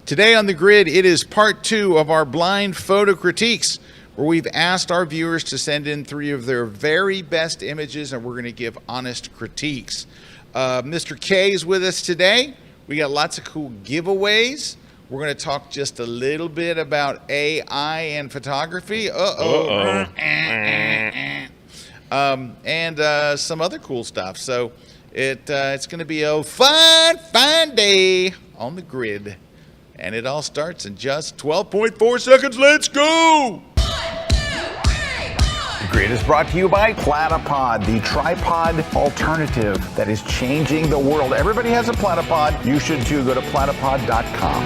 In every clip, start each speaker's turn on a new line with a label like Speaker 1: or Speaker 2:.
Speaker 1: Today on the grid, it is part 2 of our blind photo critiques, where we've asked our viewers to send in 3 of their very best images, and we're going to give honest critiques. Mr. K is with us today. We got lots of cool giveaways. We're going to talk just a little bit about AI and photography. And some other cool stuff. So it's going to be a fun day on the grid. And it all starts in just 12.4 seconds. Let's go!
Speaker 2: The grid is brought to you by Platypod, the tripod alternative that is changing the world. Everybody has a Platypod. You should too. Go to platypod.com.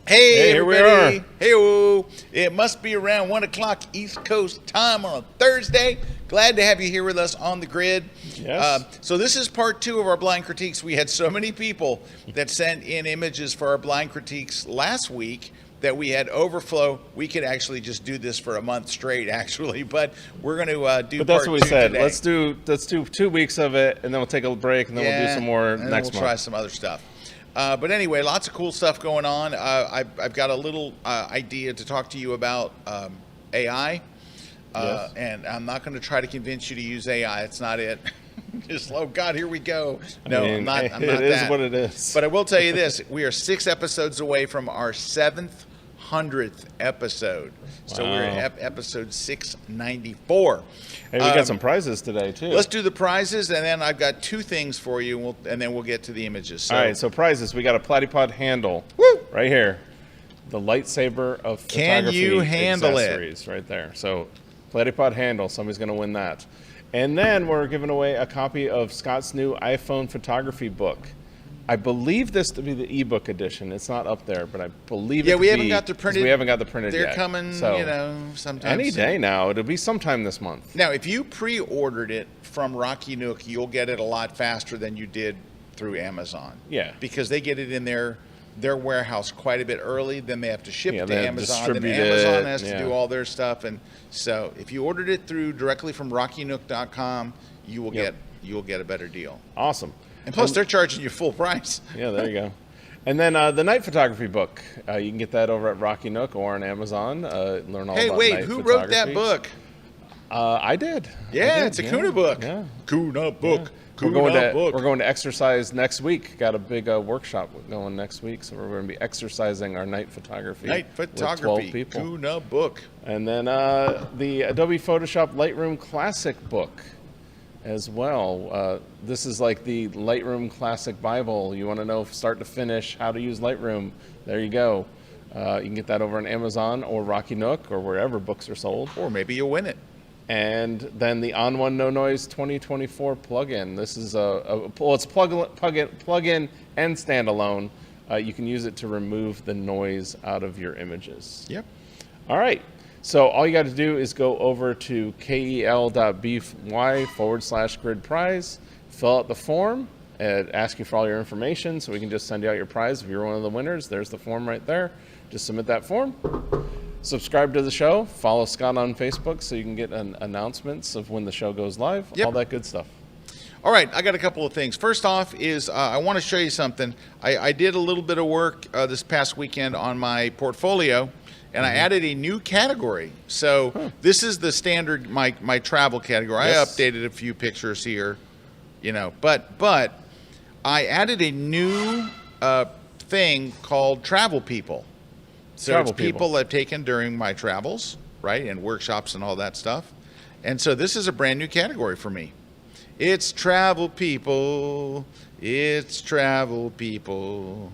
Speaker 1: Hey,
Speaker 3: here we
Speaker 1: everybody.
Speaker 3: are.
Speaker 1: Hey-o. It must be around 1 o'clock East Coast time on a Thursday. Glad to have you here with us on the grid.
Speaker 3: Yes.
Speaker 1: So this is part 2 of our blind critiques. We had so many people that sent in images for our blind critiques last week that we had overflow. We could actually just do this for a month straight, actually, but we're going to do.
Speaker 3: But that's
Speaker 1: part
Speaker 3: what we
Speaker 1: 2
Speaker 3: said.
Speaker 1: today.
Speaker 3: Let's do 2 weeks of it, and then we'll take a break, and then we'll do some more
Speaker 1: and then
Speaker 3: next
Speaker 1: we'll try
Speaker 3: month.
Speaker 1: some other stuff. But anyway, lots of cool stuff going on. I've got a little idea to talk to you about AI.
Speaker 3: Yes.
Speaker 1: And I'm not going to try to convince you to use AI. It's not it. Just, oh God, here we go. No, I'm not
Speaker 3: It
Speaker 1: that.
Speaker 3: is what it is.
Speaker 1: But I will tell you this. We are 6 episodes away from our 700th episode. So we're at episode 694.
Speaker 3: Hey, we got some prizes today, too.
Speaker 1: Let's do the prizes, and then I've got 2 things for you, and then we'll get to the images. So,
Speaker 3: All right, so prizes. We got a Platypod handle right here. The lightsaber of
Speaker 1: Can
Speaker 3: photography
Speaker 1: you handle it?
Speaker 3: accessories right there. So Platypod handle, somebody's going to win that. And then we're giving away a copy of Scott's new iPhone photography book. I believe this to be the ebook edition. It's not up there, but I believe
Speaker 1: we haven't got the printed.
Speaker 3: We haven't got the printed
Speaker 1: They're
Speaker 3: yet.
Speaker 1: coming,
Speaker 3: So
Speaker 1: sometime
Speaker 3: any
Speaker 1: soon.
Speaker 3: day now. It'll be sometime this month.
Speaker 1: Now, if you pre-ordered it from Rocky Nook, you'll get it a lot faster than you did through Amazon.
Speaker 3: Yeah.
Speaker 1: Because they get it in their warehouse quite a bit early. Then they have to ship
Speaker 3: Yeah,
Speaker 1: it
Speaker 3: they
Speaker 1: to
Speaker 3: have to
Speaker 1: Amazon. Then
Speaker 3: distribute
Speaker 1: Amazon
Speaker 3: it,
Speaker 1: has to do all their stuff. And so, if you ordered it directly from RockyNook.com, you will get a better deal.
Speaker 3: Awesome.
Speaker 1: And plus, they're charging you full price.
Speaker 3: Yeah, there you go. And then the night photography book, you can get that over at Rocky Nook or on Amazon. Learn all
Speaker 1: Hey,
Speaker 3: about
Speaker 1: wait,
Speaker 3: night
Speaker 1: who wrote that
Speaker 3: photography.
Speaker 1: book?
Speaker 3: I did.
Speaker 1: Yeah, it's a Kuna book.
Speaker 3: Yeah.
Speaker 1: Kuna book.
Speaker 3: Yeah.
Speaker 1: Kuna book.
Speaker 3: We're going to exercise next week. Got a big workshop going next week, so we're going to be exercising our night photography.
Speaker 1: Night
Speaker 3: with
Speaker 1: photography.
Speaker 3: 12 people.
Speaker 1: Kuna book.
Speaker 3: And then the Adobe Photoshop Lightroom Classic book as well. This is like the Lightroom Classic Bible. You want to know start to finish how to use Lightroom. There you go. You can get that over on Amazon or Rocky Nook or wherever books are sold.
Speaker 1: Or maybe you'll win it.
Speaker 3: And then the On One No Noise 2024 plugin. This is it's plug-in and standalone. You can use it to remove the noise out of your images.
Speaker 1: Yep.
Speaker 3: All right. So all you got to do is go over to kel.by/grid prize, fill out the form, and ask you for all your information so we can just send you out your prize. If you're one of the winners, there's the form right there. Just submit that form. Subscribe to the show. Follow Scott on Facebook so you can get announcements of when the show goes live.
Speaker 1: Yep.
Speaker 3: All that good stuff.
Speaker 1: All right, I got a couple of things. First off is I want to show you something. I did a little bit of work this past weekend on my portfolio, and I added a new category. So this is the standard, my travel category.
Speaker 3: Yes.
Speaker 1: I updated a few pictures here, but I added a new thing called Travel People. So
Speaker 3: Travel
Speaker 1: it's people I've taken during my travels, right, and workshops and all that stuff. And so this is a brand new category for me. It's travel people. It's travel people.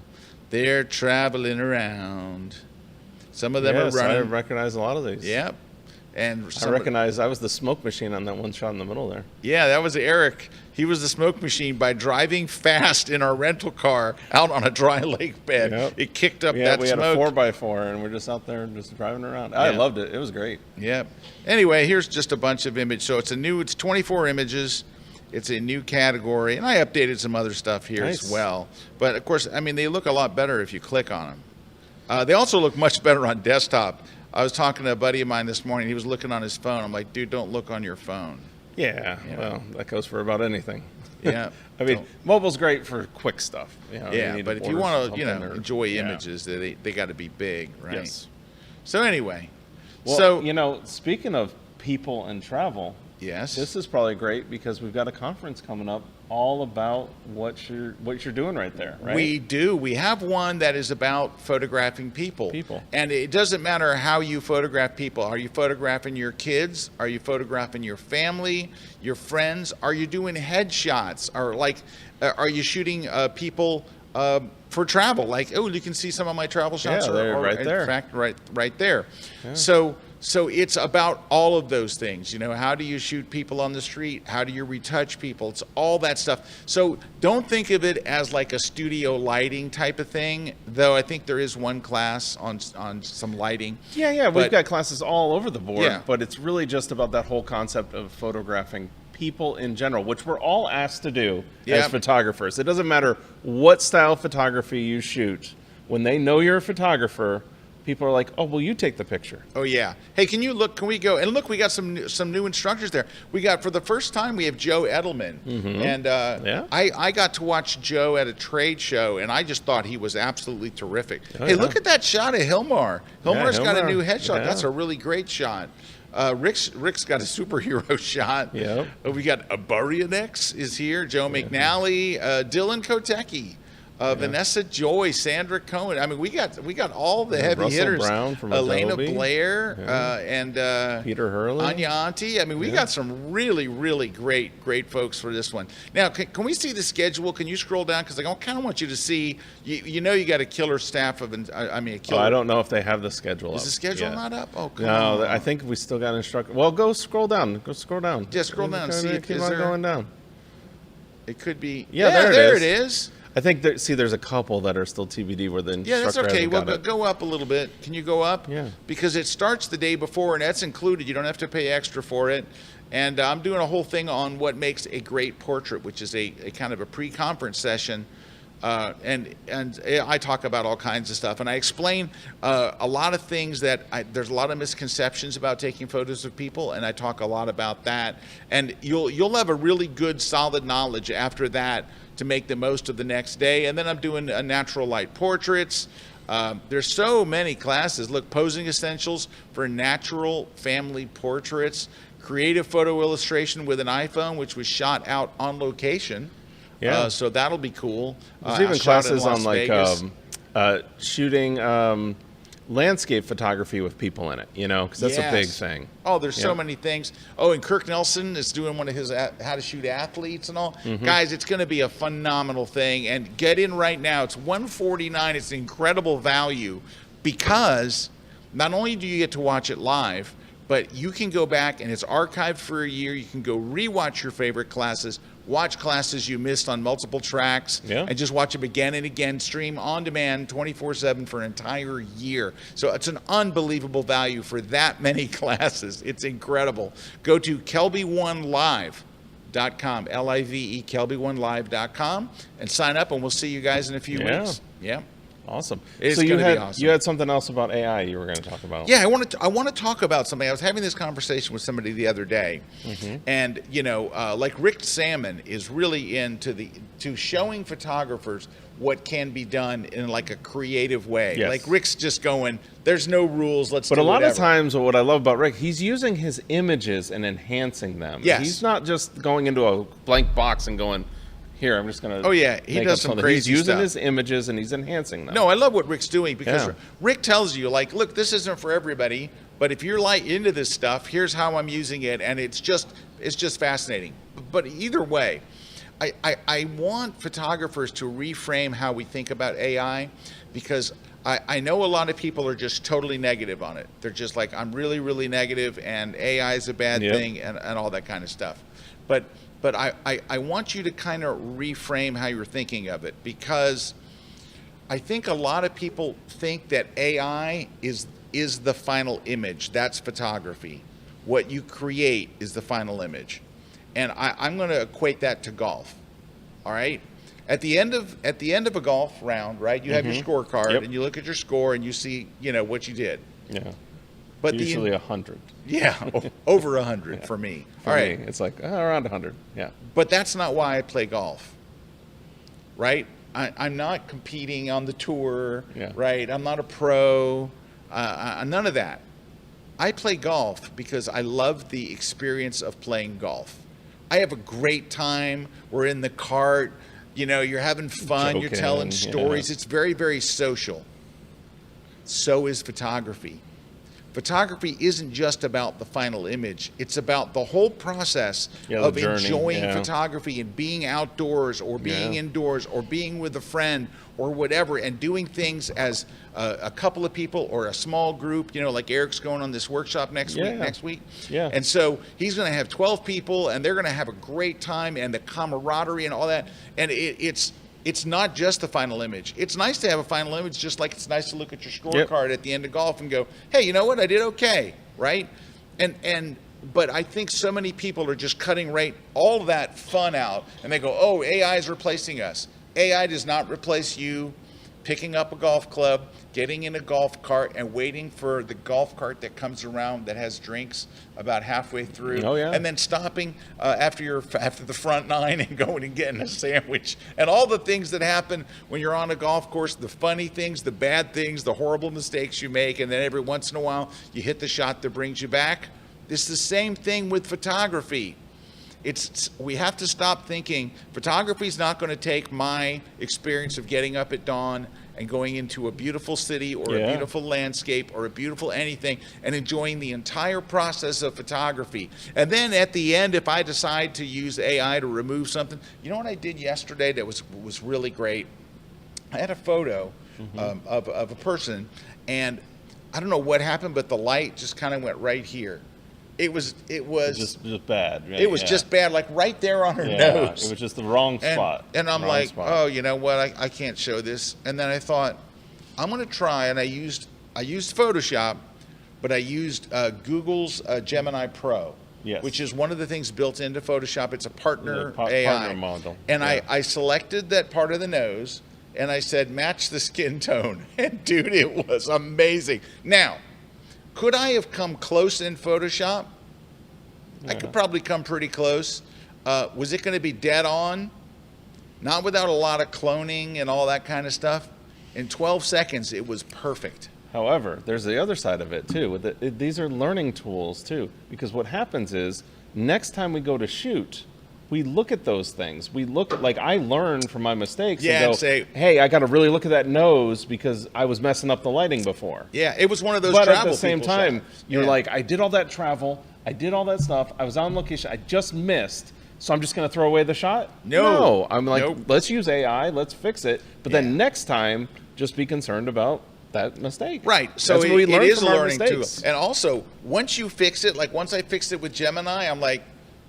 Speaker 1: They're traveling around. Some of them are running.
Speaker 3: I recognize a lot of these.
Speaker 1: Yep. And
Speaker 3: I recognize I was the smoke machine on that one shot in the middle there.
Speaker 1: Yeah, that was Erik. He was the smoke machine by driving fast in our rental car out on a dry lake bed.
Speaker 3: Yep.
Speaker 1: It kicked up
Speaker 3: Yeah,
Speaker 1: that
Speaker 3: we
Speaker 1: smoke.
Speaker 3: had a 4x4 and we're just out there just driving around. I loved it. It was great.
Speaker 1: Yep. Anyway, here's just a bunch of images. So it's 24 images. It's a new category, and I updated some other stuff here as well. But of course, I mean, they look a lot better if you click on them. They also look much better on desktop. I was talking to a buddy of mine this morning. He was looking on his phone. I'm like, dude, don't look on your phone.
Speaker 3: Yeah, well, that goes for about anything.
Speaker 1: Yeah.
Speaker 3: I mean, mobile's great for quick stuff. You know,
Speaker 1: Yeah, but if you want to, enjoy
Speaker 3: yeah.
Speaker 1: images, they got to be big, right?
Speaker 3: Yes.
Speaker 1: So anyway,
Speaker 3: well, speaking of people and travel,
Speaker 1: yes,
Speaker 3: this is probably great because we've got a conference coming up all about what you're doing right there, right?
Speaker 1: We do. We have one that is about photographing people. And it doesn't matter how you photograph people. Are you photographing your kids? Are you photographing your family, your friends? Are you doing headshots? Or are you shooting people for travel? Like, oh, you can see some of my travel shots.
Speaker 3: Yeah, they're right there.
Speaker 1: In fact, right there.
Speaker 3: Yeah.
Speaker 1: So it's about all of those things. How do you shoot people on the street? How do you retouch people? It's all that stuff. So don't think of it as like a studio lighting type of thing, though I think there is one class on some lighting.
Speaker 3: Yeah, we've got classes all over the board,
Speaker 1: Yeah.
Speaker 3: but it's really just about that whole concept of photographing people in general, which we're all asked to do as photographers. It doesn't matter what style of photography you shoot. When they know you're a photographer, people are like, "Oh, will you take the picture?"
Speaker 1: Oh yeah. Hey, can you look? Can we go and look? We got some new instructors there. We got, for the first time, we have Joe Edelman, and I got to watch Joe at a trade show, and I just thought he was absolutely terrific. Look at that shot of Hilmar. Hilmar's got a new headshot. That's a really great shot. Rick's got a superhero shot.
Speaker 3: Yeah.
Speaker 1: We got Buryanex is here. Joe McNally, Dylan Kotecki. Vanessa Joy, Sandra Cohen. I mean, we got all the heavy
Speaker 3: Russell
Speaker 1: hitters.
Speaker 3: Brown from
Speaker 1: Elena
Speaker 3: Adobe.
Speaker 1: Blair and
Speaker 3: Peter Hurley,
Speaker 1: Anya Anti. I mean, we got some really, really great folks for this one. Now, can we see the schedule? Can you scroll down? Because I kind of want you to see. You got a killer staff of. I mean, a killer.
Speaker 3: I don't know if they have the schedule up.
Speaker 1: Is the schedule not up? Oh, come
Speaker 3: no,
Speaker 1: on.
Speaker 3: I think we still got instructor. Well, go scroll down. Go scroll down.
Speaker 1: Yeah, scroll down. See if
Speaker 3: keep on going down.
Speaker 1: It could be.
Speaker 3: Yeah,
Speaker 1: there it is.
Speaker 3: I think there's a couple that are still TBD where the instructor
Speaker 1: that's okay.
Speaker 3: hasn't
Speaker 1: Well,
Speaker 3: got it.
Speaker 1: go up a little bit. Can you go up?
Speaker 3: Yeah.
Speaker 1: Because it starts the day before, and that's included. You don't have to pay extra for it. And I'm doing a whole thing on what makes a great portrait, which is a kind of a pre-conference session. And I talk about all kinds of stuff, and I explain a lot of things that there's a lot of misconceptions about taking photos of people, and I talk a lot about that. And you'll have a really good, solid knowledge after that to make the most of the next day. And then I'm doing natural light portraits. There's so many classes. Look, posing essentials for natural family portraits, creative photo illustration with an iPhone, which was shot out on location.
Speaker 3: Yeah.
Speaker 1: So that'll be cool.
Speaker 3: There's even classes on
Speaker 1: like
Speaker 3: shooting landscape photography with people in it, because that's a big thing.
Speaker 1: Oh, there's so many things. Oh, and Kirk Nelson is doing one of his how to shoot athletes and all. Guys, it's going to be a phenomenal thing. And get in right now. It's $149. It's an incredible value because not only do you get to watch it live, but you can go back and it's archived for a year. You can go rewatch your favorite classes, watch classes you missed on multiple tracks, and just watch them again and again, stream on demand 24/7 for an entire year. So it's an unbelievable value for that many classes. It's incredible. Go to KelbyOneLive.com, L-I-V-E, KelbyOneLive.com, and sign up, and we'll see you guys in a few weeks. Yeah.
Speaker 3: Awesome.
Speaker 1: It's
Speaker 3: so
Speaker 1: going to be awesome.
Speaker 3: You had something else about AI you were going to talk about.
Speaker 1: Yeah, I want to talk about something. I was having this conversation with somebody the other day, and like Rick Salmon is really into showing photographers what can be done in like a creative way.
Speaker 3: Yes.
Speaker 1: Like Rick's just going, there's no rules. Let's.
Speaker 3: But
Speaker 1: do
Speaker 3: a lot
Speaker 1: whatever.
Speaker 3: of times, what I love about Rick, he's using his images and enhancing them.
Speaker 1: Yes.
Speaker 3: He's not just going into a blank box and going, here, I'm just going to.
Speaker 1: Oh yeah, he does some crazy
Speaker 3: He's using
Speaker 1: stuff.
Speaker 3: his images and he's enhancing them.
Speaker 1: No, I love what Rick's doing because
Speaker 3: Yeah.
Speaker 1: Rick tells you, like, look, this isn't for everybody, but if you're like into this stuff, here's how I'm using it, and it's just fascinating. But either way, I want photographers to reframe how we think about AI, because I know a lot of people are just totally negative on it. They're just like, I'm really, really negative, and AI is a bad thing, and all that kind of stuff. But I want you to kind of reframe how you're thinking of it, because I think a lot of people think that AI is the final image. That's photography. What you create is the final image. And I'm going to equate that to golf. All right? At the end of a golf round, right, you have your scorecard, and you look at your score and you see, what you did.
Speaker 3: Yeah.
Speaker 1: But
Speaker 3: usually 100.
Speaker 1: Yeah, over 100 for me.
Speaker 3: For
Speaker 1: All
Speaker 3: me,
Speaker 1: right,
Speaker 3: it's like around 100. Yeah.
Speaker 1: but that's not why I play golf, right? I'm not competing on the tour,
Speaker 3: Yeah.
Speaker 1: right? I'm not a pro, none of that. I play golf because I love the experience of playing golf. I have a great time. We're in the cart, you're having fun, you're telling
Speaker 3: Joking,
Speaker 1: stories.
Speaker 3: yeah.
Speaker 1: It's very, very social. So is photography. Photography isn't just about the final image. It's about the whole process
Speaker 3: Yeah, the
Speaker 1: of
Speaker 3: journey,
Speaker 1: enjoying
Speaker 3: yeah.
Speaker 1: photography and being outdoors or being
Speaker 3: Yeah.
Speaker 1: indoors or being with a friend or whatever, and doing things as a couple of people or a small group, like Erik's going on this workshop next week.
Speaker 3: Yeah.
Speaker 1: And so he's going to have 12 people and they're going to have a great time, and the camaraderie and all that. And it's not just the final image. It's nice to have a final image, just like it's nice to look at your scorecard at the end of golf and go, hey, you know what? I did okay, right? But I think so many people are just cutting all that fun out, and they go, oh, AI is replacing us. AI does not replace you picking up a golf club, getting in a golf cart, and waiting for the golf cart that comes around that has drinks about halfway through,
Speaker 3: Oh, yeah.
Speaker 1: and then stopping after the front nine and going and getting a sandwich, and all the things that happen when you're on a golf course, the funny things, the bad things, the horrible mistakes you make, and then every once in a while you hit the shot that brings you back. It's the same thing with photography. We have to stop thinking photography is not going to take my experience of getting up at dawn and going into a beautiful city or a beautiful landscape or a beautiful anything and enjoying the entire process of photography. And then at the end, if I decide to use AI to remove something, you know what I did yesterday that was really great? I had a photo of a person, and I don't know what happened, but the light just kind of went right here. It was
Speaker 3: just bad. Right?
Speaker 1: It was just bad, like right there on her nose.
Speaker 3: It was just the wrong spot.
Speaker 1: And I'm
Speaker 3: Wrong
Speaker 1: like,
Speaker 3: spot.
Speaker 1: oh, you know what? I can't show this. And then I thought, I'm going to try. And I used Photoshop, but I used Google's Gemini Pro,
Speaker 3: Yes.
Speaker 1: which is one of the things built into Photoshop. It's a partner
Speaker 3: The
Speaker 1: AI.
Speaker 3: partner model.
Speaker 1: And
Speaker 3: Yeah.
Speaker 1: I selected that part of the nose, and I said, match the skin tone. And dude, it was amazing. Now, could I have come close in Photoshop? I could probably come pretty close. Was it going to be dead on? Not without a lot of cloning and all that kind of stuff. In 12 seconds, it was perfect.
Speaker 3: However, there's the other side of it too. These are learning tools too, because what happens is next time we go to shoot, we look at those things. We look at, like, I learn from my mistakes
Speaker 1: Yeah,
Speaker 3: and go,
Speaker 1: and say,
Speaker 3: hey, I got to really look at that nose because I was messing up the lighting before.
Speaker 1: Yeah, it was one of those
Speaker 3: But
Speaker 1: travel
Speaker 3: at the same
Speaker 1: people
Speaker 3: time,
Speaker 1: shots.
Speaker 3: you're
Speaker 1: Yeah.
Speaker 3: like, I did all that travel, I did all that stuff, I was on location, I just missed, so I'm just going to throw away the shot?
Speaker 1: No.
Speaker 3: I'm like,
Speaker 1: Nope.
Speaker 3: let's use AI, let's fix it, but
Speaker 1: Yeah.
Speaker 3: then next time, just be concerned about that mistake.
Speaker 1: Right. So
Speaker 3: That's what we
Speaker 1: it
Speaker 3: learn
Speaker 1: is a
Speaker 3: from our
Speaker 1: learning tool.
Speaker 3: mistakes.
Speaker 1: And also, once you fix it, like once I fixed it with Gemini, I'm like,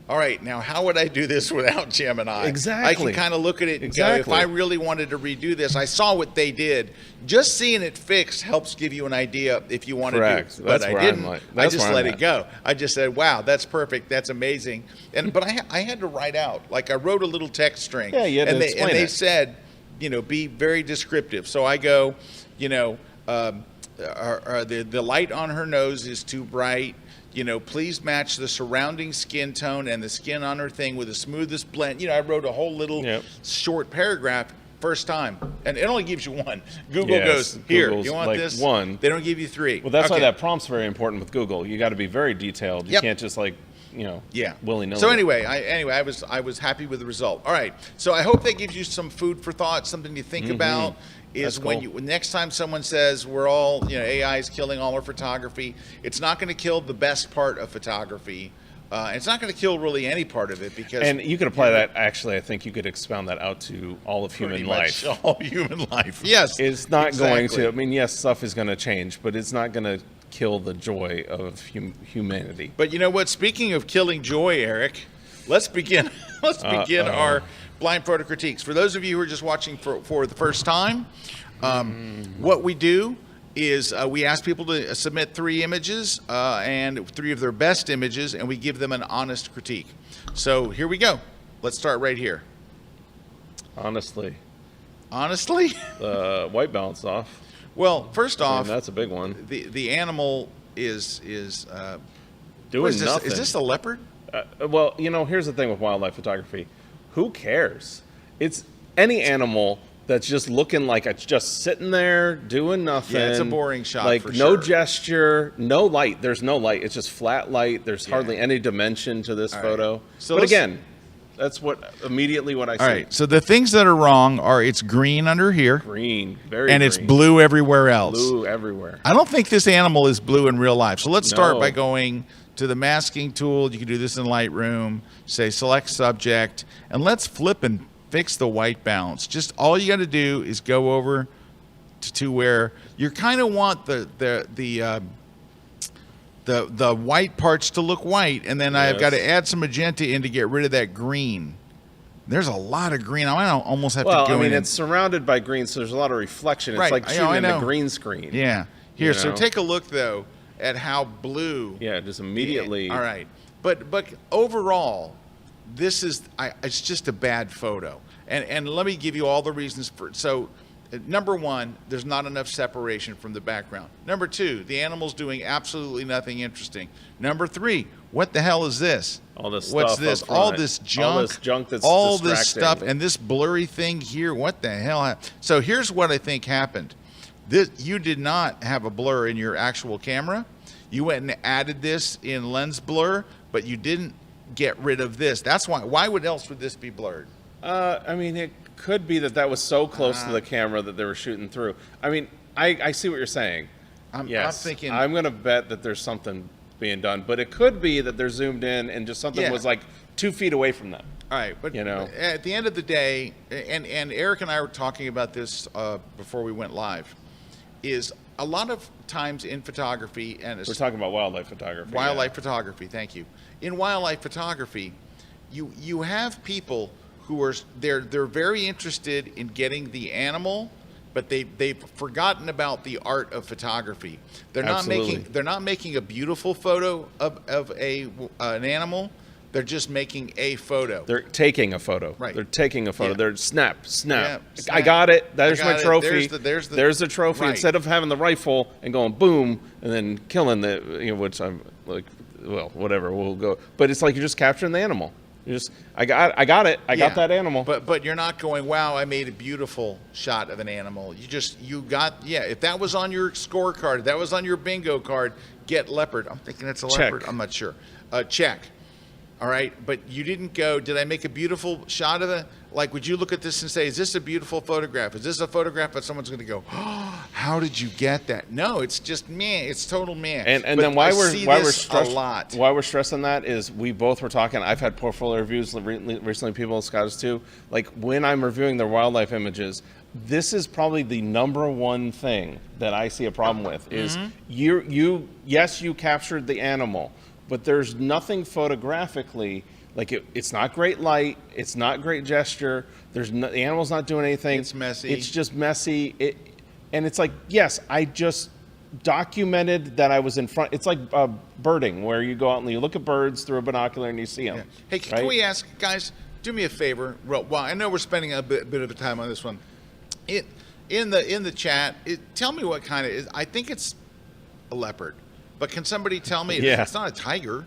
Speaker 1: all right, now how would I do this without Gemini?
Speaker 3: Exactly.
Speaker 1: I can kind of look at it and go, if
Speaker 3: Exactly.
Speaker 1: I really wanted to redo this, I saw what they did. Just seeing it fixed helps give you an idea if you want
Speaker 3: Correct.
Speaker 1: to do it. But
Speaker 3: That's
Speaker 1: I
Speaker 3: where I'm
Speaker 1: didn't.
Speaker 3: like-
Speaker 1: I
Speaker 3: that's
Speaker 1: just
Speaker 3: where I'm
Speaker 1: let
Speaker 3: at.
Speaker 1: it go. I just said, wow, that's perfect. That's amazing. But I had to write out, like I wrote a little text string.
Speaker 3: Yeah, you had to
Speaker 1: and
Speaker 3: explain
Speaker 1: they
Speaker 3: it.
Speaker 1: said, be very descriptive. So I go, the light on her nose is too bright. Please match the surrounding skin tone and the skin on her thing with the smoothest blend. I wrote a whole little short paragraph first time, and it only gives you one. Google
Speaker 3: Yes,
Speaker 1: goes, here,
Speaker 3: Google's
Speaker 1: you want
Speaker 3: like
Speaker 1: this?
Speaker 3: one.
Speaker 1: They don't give you three.
Speaker 3: Well, that's why
Speaker 1: Okay.
Speaker 3: that prompt's very important with Google. You got to be very detailed. You
Speaker 1: Yep.
Speaker 3: can't just
Speaker 1: Yeah.
Speaker 3: willy-nilly.
Speaker 1: So anyway, I was happy with the result. All right. So I hope that gives you some food for thought, something to think about. Is
Speaker 3: That's
Speaker 1: when
Speaker 3: cool.
Speaker 1: you next time someone says we're all AI is killing all our photography, it's not going to kill the best part of photography. It's not going to kill really any part of it because
Speaker 3: And you could apply that, actually, I think you could expound that out to all of human
Speaker 1: pretty
Speaker 3: life.
Speaker 1: much all human life. Yes,
Speaker 3: It's not going
Speaker 1: exactly.
Speaker 3: to, I mean, yes, stuff is going to change, but it's not going to kill the joy of humanity.
Speaker 1: But you know what? Speaking of killing joy, Erik, let's begin. Let's begin our blind photo critiques. For those of you who are just watching for the first time, what we do is we ask people to submit 3 images and 3 of their best images, and we give them an honest critique. So here we go. Let's start right here.
Speaker 3: Honestly,
Speaker 1: Honestly?
Speaker 3: the white balance off.
Speaker 1: Well, first
Speaker 3: I
Speaker 1: off,
Speaker 3: mean, that's a big one.
Speaker 1: the animal is
Speaker 3: Doing
Speaker 1: what is this?
Speaker 3: nothing.
Speaker 1: Is this a leopard?
Speaker 3: Well, here's the thing with wildlife photography. Who cares? It's any animal that's just looking like it's just sitting there doing nothing.
Speaker 1: Yeah, it's a boring shot.
Speaker 3: Like
Speaker 1: for
Speaker 3: no
Speaker 1: sure.
Speaker 3: gesture, no light. There's no light. It's just flat light. There's hardly any dimension to this photo.
Speaker 1: So
Speaker 3: but again, that's immediately what I see.
Speaker 1: All right. So the things that are wrong are it's green under here,
Speaker 3: Green, very
Speaker 1: and
Speaker 3: green.
Speaker 1: it's blue everywhere else.
Speaker 3: Blue everywhere.
Speaker 1: I don't think this animal is blue in real life. So let's start
Speaker 3: No.
Speaker 1: by going to the masking tool. You can do this in Lightroom. Say select subject, and let's flip and fix the white balance. Just all you got to do is go over to where you kind of want the white parts to look white, and then I've got to add some magenta in to get rid of that green. There's a lot of green. I might almost have to go in.
Speaker 3: Well, I mean, it's surrounded by green, so there's a lot of reflection. It's
Speaker 1: Right.
Speaker 3: like
Speaker 1: I know,
Speaker 3: shooting
Speaker 1: I
Speaker 3: in a
Speaker 1: know.
Speaker 3: green screen.
Speaker 1: Yeah. Here, so
Speaker 3: know?
Speaker 1: take a look though at how blue.
Speaker 3: Yeah, just immediately.
Speaker 1: All right, but overall, this is it's just a bad photo, and let me give you all the reasons for. So, number one, there's not enough separation from the background. Number two, the animal's doing absolutely nothing interesting. Number three, what the hell is this?
Speaker 3: All this
Speaker 1: What's
Speaker 3: stuff
Speaker 1: this?
Speaker 3: up front.
Speaker 1: All this junk.
Speaker 3: All this junk that's
Speaker 1: all this
Speaker 3: distracting.
Speaker 1: stuff, and this blurry thing here. What the hell? So here's what I think happened. You did not have a blur in your actual camera. You went and added this in lens blur, but you didn't get rid of this. That's why. Why else would this be blurred?
Speaker 3: I mean, it could be that was so close to the camera that they were shooting through. I mean, I see what you're saying.
Speaker 1: I'm thinking.
Speaker 3: I'm going to bet that there's something being done, but it could be that they're zoomed in and just something was like 2 feet away from them.
Speaker 1: All right, but at the end of the day, and Erik and I were talking about this before we went live, is a lot of times in photography, and
Speaker 3: We're talking about wildlife photography.
Speaker 1: Wildlife photography, thank you. In wildlife photography, you have people who are they're very interested in getting the animal, but they've forgotten about the art of photography. They're not making a beautiful photo of an animal. They're just making a photo.
Speaker 3: They're taking a photo.
Speaker 1: Right.
Speaker 3: They're taking a photo.
Speaker 1: Yeah.
Speaker 3: They're snap.
Speaker 1: Yeah, snap.
Speaker 3: I got it. There's my trophy.
Speaker 1: There's
Speaker 3: the trophy.
Speaker 1: right.
Speaker 3: Instead of having the rifle and going boom and then killing which I'm like, well, whatever. We'll go. But it's like you're just capturing the animal. You just, I got it. I got that animal.
Speaker 1: But you're not going, wow, I made a beautiful shot of an animal. You got, if that was on your scorecard, that was on your bingo card, get leopard. I'm thinking it's a leopard. I'm not sure. Check. All right, but you didn't go, did I make a beautiful shot of it? Like, would you look at this and say, is this a beautiful photograph? Is this a photograph that someone's going to go, oh, how did you get that? No, it's just meh. It's total meh.
Speaker 3: And then why we're stressing that is we both were talking. I've had portfolio reviews recently. People, Scott is too. Like when I'm reviewing their wildlife images, this is probably the number one thing that I see a problem with is you captured the animal, but there's nothing photographically. Like it's not great light. It's not great gesture. The animal's not doing anything.
Speaker 1: It's messy.
Speaker 3: It's just messy. And it's like, yes, I just documented that I was in front. It's like birding, where you go out and you look at birds through a binocular and you see them.
Speaker 1: Yeah. Hey, can we ask, guys, do me a favor? Well, I know we're spending a bit of time on this one. In the chat, tell me what kind of is. I think it's a leopard, but can somebody tell me?
Speaker 3: Yeah.
Speaker 1: It's not a tiger.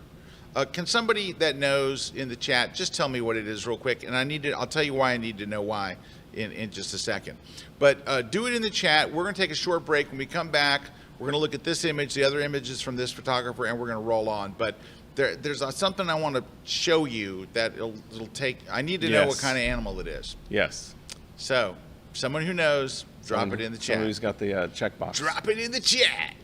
Speaker 1: Can somebody that knows in the chat just tell me what it is real quick? And I'll tell you why I need to know why in just a second. But do it in the chat. We're going to take a short break. When we come back, we're going to look at this image, the other images from this photographer, and we're going to roll on. But there's something I want to show you that it'll take. I need to know what kind of animal it is.
Speaker 3: Yes.
Speaker 1: So, someone who knows, drop it in the chat.
Speaker 3: Somebody's got the checkbox.
Speaker 1: Drop it in the chat.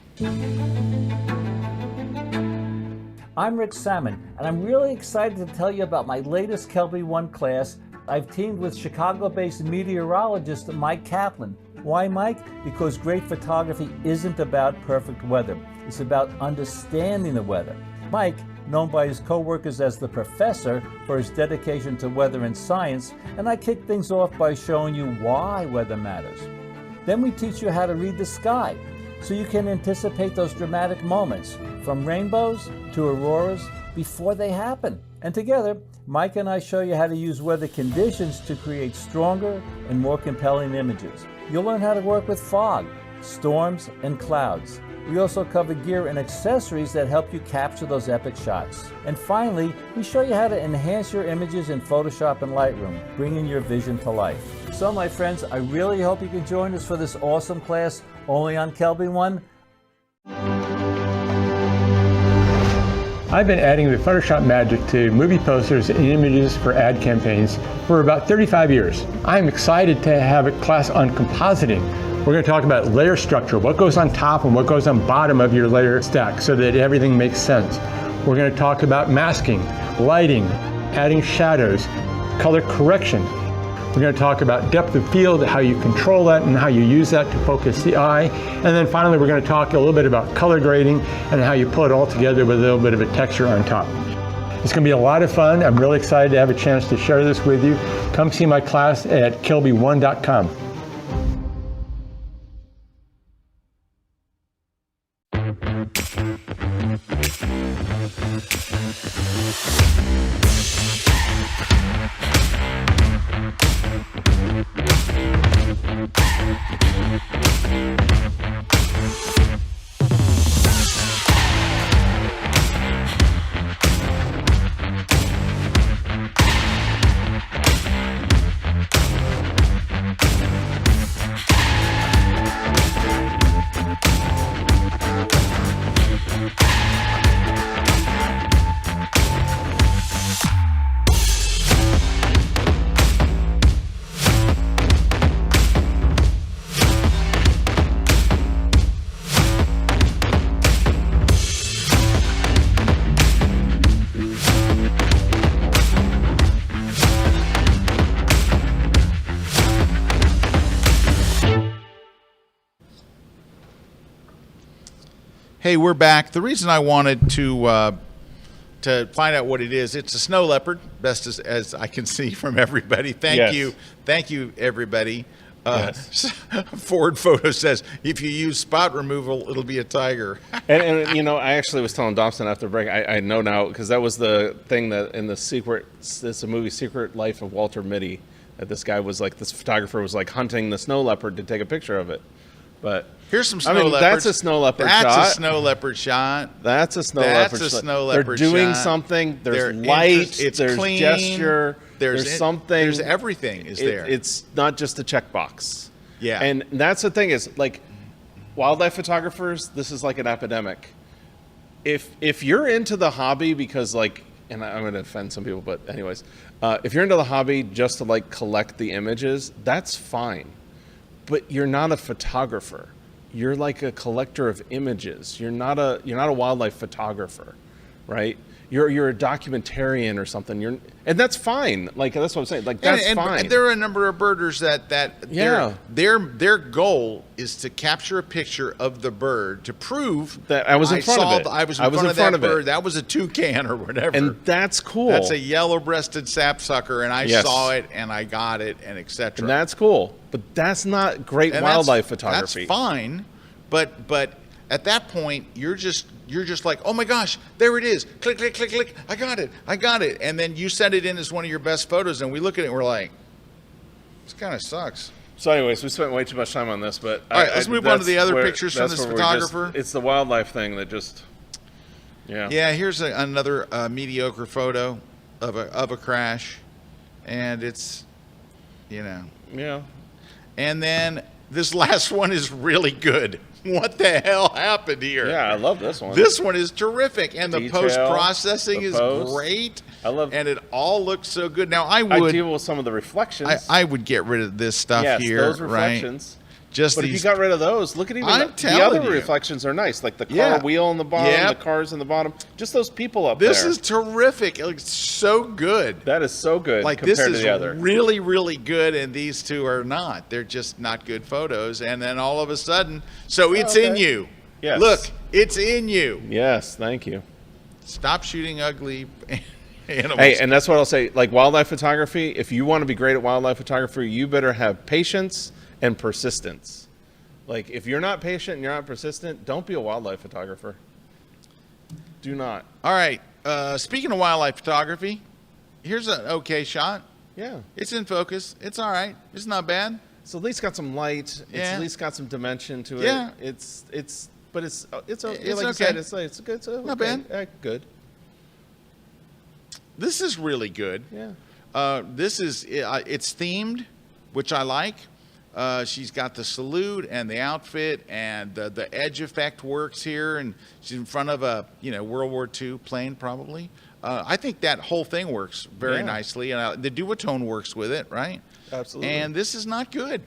Speaker 4: I'm Rich Salmon, and I'm really excited to tell you about my latest KelbyOne class. I've teamed with Chicago-based meteorologist Mike Kaplan. Why Mike? Because great photography isn't about perfect weather. It's about understanding the weather. Mike, known by his co-workers as the Professor for his dedication to weather and science, and I kick things off by showing you why weather matters. Then we teach you how to read the sky, so you can anticipate those dramatic moments, from rainbows to auroras, before they happen. And together, Mike and I show you how to use weather conditions to create stronger and more compelling images. You'll learn how to work with fog, storms, and clouds. We also cover gear and accessories that help you capture those epic shots. And finally, we show you how to enhance your images in Photoshop and Lightroom, bringing your vision to life. So my friends, I really hope you can join us for this awesome class only on KelbyOne.
Speaker 5: I've been adding the Photoshop magic to movie posters and images for ad campaigns for about 35 years. I'm excited to have a class on compositing. We're going to talk about layer structure, what goes on top and what goes on bottom of your layer stack so that everything makes sense. We're going to talk about masking, lighting, adding shadows, color correction. We're going to talk about depth of field, how you control that and how you use that to focus the eye. And then finally, we're going to talk a little bit about color grading and how you pull it all together with a little bit of a texture on top. It's going to be a lot of fun. I'm really excited to have a chance to share this with you. Come see my class at KelbyOne.com.
Speaker 1: Hey, we're back. The reason I wanted to find out what it is, it's a snow leopard, best as I can see from everybody. Thank you, everybody.
Speaker 3: Yes.
Speaker 1: Ford Photo says if you use spot removal, it'll be a tiger.
Speaker 3: and you know, I actually was telling Dobson after the break, I know now, because that was the thing that in it's a movie, Secret Life of Walter Mitty, that this guy was like, this photographer was like hunting the snow leopard to take a picture of it. But
Speaker 1: here's some snow leopards.
Speaker 3: That's a snow leopard shot.
Speaker 1: That's a snow leopard shot.
Speaker 3: That's a snow leopard shot.
Speaker 1: That's a snow leopard shot.
Speaker 3: They're doing something. There's light. There's
Speaker 1: clean,
Speaker 3: gesture. There's something.
Speaker 1: There's everything is there.
Speaker 3: It's not just a checkbox.
Speaker 1: Yeah.
Speaker 3: And that's the thing is, like, wildlife photographers, this is like an epidemic. If you're into the hobby because, like, and I'm going to offend some people, but anyways, if you're into the hobby just to, like, collect the images, that's fine. But you're not a photographer. You're like a collector of images. You're not a wildlife photographer, right? You're a documentarian or something. And that's fine. Like, that's what I'm saying. Like, that's fine.
Speaker 1: And there are a number of birders that their goal is to capture a picture of the bird to prove
Speaker 3: that I was in front of it.
Speaker 1: I was in front of that bird. That was a toucan or whatever.
Speaker 3: And that's cool.
Speaker 1: That's a yellow-breasted sapsucker, and I saw it and I got it and etc.
Speaker 3: And that's cool. But that's not great wildlife photography.
Speaker 1: That's fine, but at that point you're just like, oh my gosh, there it is, click click click click, I got it, and then you send it in as one of your best photos, and we look at it and we're like, this kind of sucks.
Speaker 3: So anyways, we spent way too much time on this, but
Speaker 1: all right, let's move on to the other pictures from this photographer.
Speaker 3: It's the wildlife thing that just
Speaker 1: here's another mediocre photo of a crash, and it's and then this last one is really good. What the hell happened here?
Speaker 3: Yeah, I love this one.
Speaker 1: This one is terrific, and the
Speaker 3: Detail,
Speaker 1: post-processing is great.
Speaker 3: I love,
Speaker 1: and it all looks so good. Now I
Speaker 3: deal with some of the reflections.
Speaker 1: I would get rid of this stuff here,
Speaker 3: those reflections.
Speaker 1: Right?
Speaker 3: But if you got rid of those, look at even the other reflections are nice, like the car wheel on the bottom, the cars in the bottom, just those people up there.
Speaker 1: This is terrific. It looks so good.
Speaker 3: That is so good.
Speaker 1: Like,
Speaker 3: compared
Speaker 1: this
Speaker 3: to
Speaker 1: is
Speaker 3: the other.
Speaker 1: really, really good, and these two are not. They're just not good photos. And then all of a sudden, it's in you.
Speaker 3: Yes.
Speaker 1: Look, it's in you.
Speaker 3: Yes, thank you.
Speaker 1: Stop shooting ugly animals.
Speaker 3: Hey, and that's what I'll say. Like, wildlife photography, if you want to be great at wildlife photography, you better have patience and persistence. Like, if you're not patient and you're not persistent, don't be a wildlife photographer. Do not.
Speaker 1: All right. Speaking of wildlife photography, here's an okay shot.
Speaker 3: Yeah.
Speaker 1: It's in focus. It's all right. It's not bad.
Speaker 3: It's at least got some light. It's at least got some dimension to it.
Speaker 1: Yeah.
Speaker 3: It's but it's like you
Speaker 1: okay.
Speaker 3: said, it's good. It's okay.
Speaker 1: Not bad.
Speaker 3: Good.
Speaker 1: This is really good.
Speaker 3: Yeah.
Speaker 1: This is it's themed, which I like. She's got the salute and the outfit, and the edge effect works here, and she's in front of a World War II plane probably. I think that whole thing works very nicely, and the duotone works with it, right?
Speaker 3: Absolutely.
Speaker 1: And this is not good.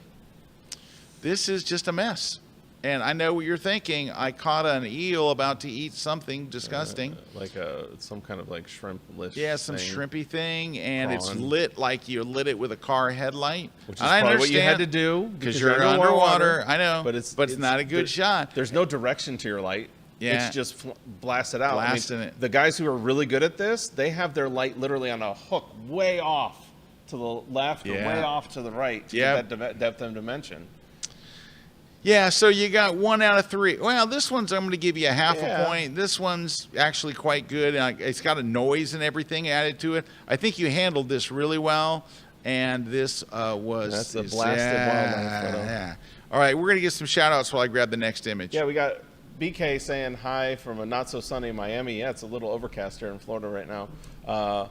Speaker 1: This is just a mess. And I know what you're thinking. I caught an eel about to eat something disgusting.
Speaker 3: Like some kind of like shrimp-ish
Speaker 1: some
Speaker 3: thing.
Speaker 1: shrimpy thing, and it's
Speaker 3: Prawn.
Speaker 1: lit like you lit it with a car headlight.
Speaker 3: Which is
Speaker 1: I
Speaker 3: probably what you had to
Speaker 1: understand,
Speaker 3: do
Speaker 1: because you're underwater. I know,
Speaker 3: but it's
Speaker 1: not a good shot.
Speaker 3: There's no direction to your light.
Speaker 1: Yeah.
Speaker 3: It's just blasted out.
Speaker 1: Blasting it.
Speaker 3: The guys who are really good at this, they have their light literally on a hook way off to the left or way off to the right to get that depth and dimension.
Speaker 1: Yeah, so you got 1 out of 3. Well, this one's I'm going to give you a half a point. This one's actually quite good. It's got a noise and everything added to it. I think you handled this really well, and this was...
Speaker 3: That's a blasted wildlife photo.
Speaker 1: Yeah. All right, we're going to get some shout-outs while I grab the next image.
Speaker 3: Yeah, we got BK saying hi from a not-so-sunny Miami. Yeah, it's a little overcast here in Florida right now.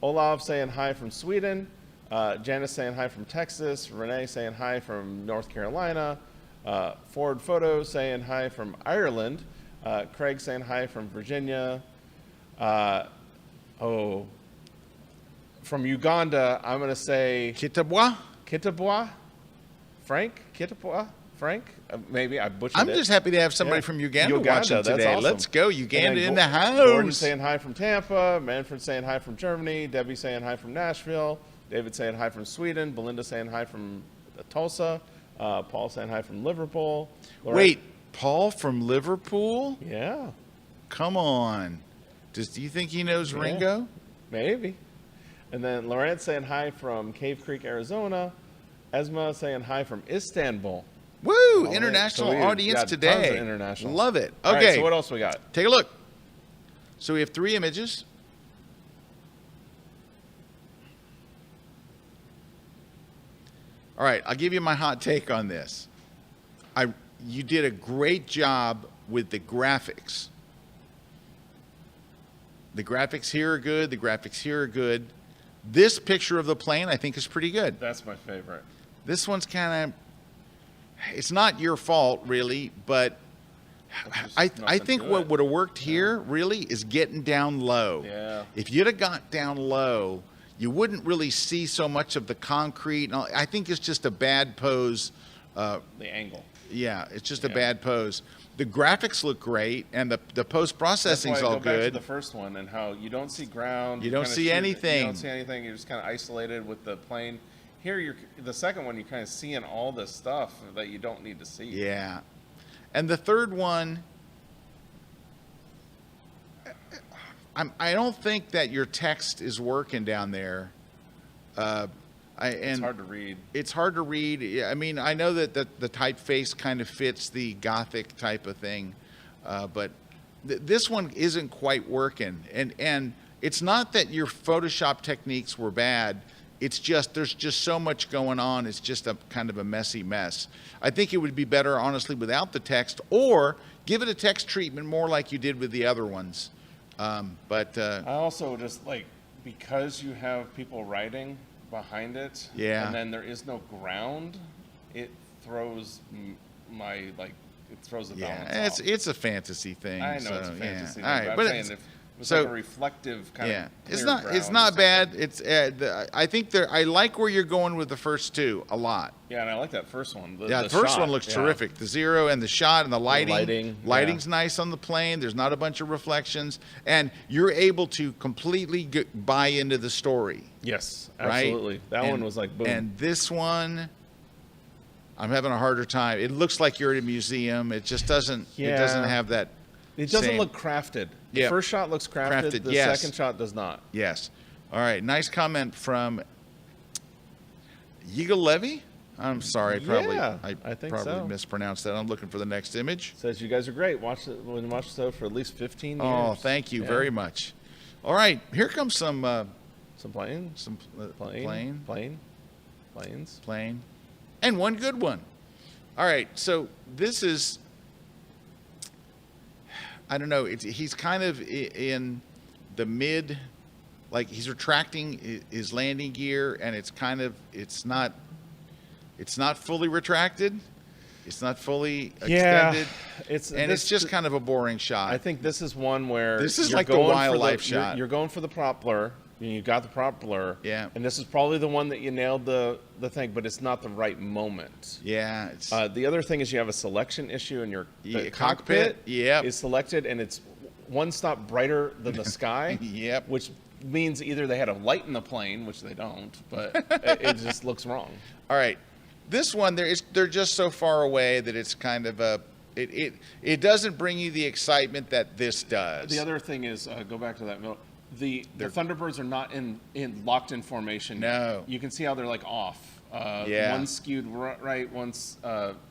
Speaker 3: Olav saying hi from Sweden. Janice saying hi from Texas. Renee saying hi from North Carolina. Ford Photo saying hi from Ireland. Craig saying hi from Virginia. From Uganda, I'm going to say
Speaker 1: Kitabwa?
Speaker 3: Kitabwa? Frank? Kitabwa? Frank? Maybe I butchered it.
Speaker 1: I'm just happy to have somebody from Uganda watching
Speaker 3: that's
Speaker 1: today.
Speaker 3: awesome.
Speaker 1: Let's go, Uganda in the house.
Speaker 3: Gordon saying hi from Tampa. Manfred saying hi from Germany. Debbie saying hi from Nashville. David saying hi from Sweden. Belinda saying hi from Tulsa. Paul saying hi from Liverpool.
Speaker 1: Wait, Paul from Liverpool?
Speaker 3: Yeah.
Speaker 1: Come on. Do you think he knows Ringo?
Speaker 3: Maybe. And then Laurent saying hi from Cave Creek, Arizona. Esma saying hi from Istanbul.
Speaker 1: Woo! International audience today.
Speaker 3: Tons of international.
Speaker 1: Love it. Okay.
Speaker 3: All right, so what else we got?
Speaker 1: Take a look. So we have 3 images. All right, I'll give you my hot take on this. You did a great job with the graphics. The graphics here are good. The graphics here are good. This picture of the plane, I think, is pretty good.
Speaker 3: That's my favorite.
Speaker 1: This one's kind of, it's not your fault, really, but I think what would have worked here, really, is getting down low.
Speaker 3: Yeah.
Speaker 1: If you'd have got down low, you wouldn't really see so much of the concrete. I think it's just a bad pose.
Speaker 3: The angle.
Speaker 1: Yeah, it's just a bad pose. The graphics look great, and the post-processing's all
Speaker 3: Go back to
Speaker 1: good.
Speaker 3: the first one and how you don't see ground.
Speaker 1: You don't see anything.
Speaker 3: You don't see anything. You're just kind of isolated with the plane. Here, the second one, you're kind of seeing all this stuff that you don't need to see.
Speaker 1: Yeah. And the third one, I don't think that your text is working down there.
Speaker 3: It's hard to read.
Speaker 1: It's hard to read. I mean, I know that the typeface kind of fits the Gothic type of thing, but this one isn't quite working. And it's not that your Photoshop techniques were bad. It's just there's just so much going on. It's just a kind of a messy mess. I think it would be better, honestly, without the text, or give it a text treatment more like you did with the other ones. I
Speaker 3: also just like, because you have people writing behind it, and then there is no ground, it throws it throws the balance off.
Speaker 1: It's a fantasy thing.
Speaker 3: I know it's a fantasy thing,
Speaker 1: all right,
Speaker 3: but I'm saying if it's like a reflective kind of
Speaker 1: it's not bad. It's I think I like where you're going with the first 2 a lot.
Speaker 3: Yeah, and I like that first one.
Speaker 1: The first one looks terrific. The zero and the shot and the lighting. Lighting's
Speaker 3: yeah.
Speaker 1: nice on the plane. There's not a bunch of reflections, and you're able to completely buy into the story.
Speaker 3: Yes,
Speaker 1: right?
Speaker 3: absolutely. That one was like boom.
Speaker 1: And this one, I'm having a harder time. It looks like you're at a museum. It just doesn't. It doesn't have that.
Speaker 3: It doesn't look crafted. The first shot looks crafted. The second shot does not.
Speaker 1: Yes. All right. Nice comment from Yigal Levy. I'm sorry. I
Speaker 3: think
Speaker 1: probably mispronounced that. I'm looking for the next image.
Speaker 3: Says you guys are great. Watch the show for at least 15 years.
Speaker 1: Oh, thank you very much. All right. Here comes some
Speaker 3: plane. Planes.
Speaker 1: And one good one. All right. So this is I don't know. He's kind of in the mid, like he's retracting his landing gear, and it's not fully retracted. It's not fully extended. It's just kind of a boring shot.
Speaker 3: I think this is one where
Speaker 1: this is
Speaker 3: you're
Speaker 1: like the
Speaker 3: going
Speaker 1: wildlife shot.
Speaker 3: You're going for the prop blur. You got the prop blur.
Speaker 1: Yeah.
Speaker 3: And this is probably the one that you nailed the thing, but it's not the right moment.
Speaker 1: Yeah.
Speaker 3: The other thing is you have a selection issue in your
Speaker 1: cockpit. Yep.
Speaker 3: is selected, and it's one stop brighter than the sky.
Speaker 1: Yep.
Speaker 3: Which means either they had a light in the plane, which they don't, but it just looks wrong.
Speaker 1: All right. This one, they're just so far away that it's kind of it doesn't bring you the excitement that this does.
Speaker 3: The other thing is, go back to that middle. The Thunderbirds are not in locked in formation.
Speaker 1: No.
Speaker 3: You can see how they're like off.
Speaker 1: Yeah.
Speaker 3: One's skewed right, one's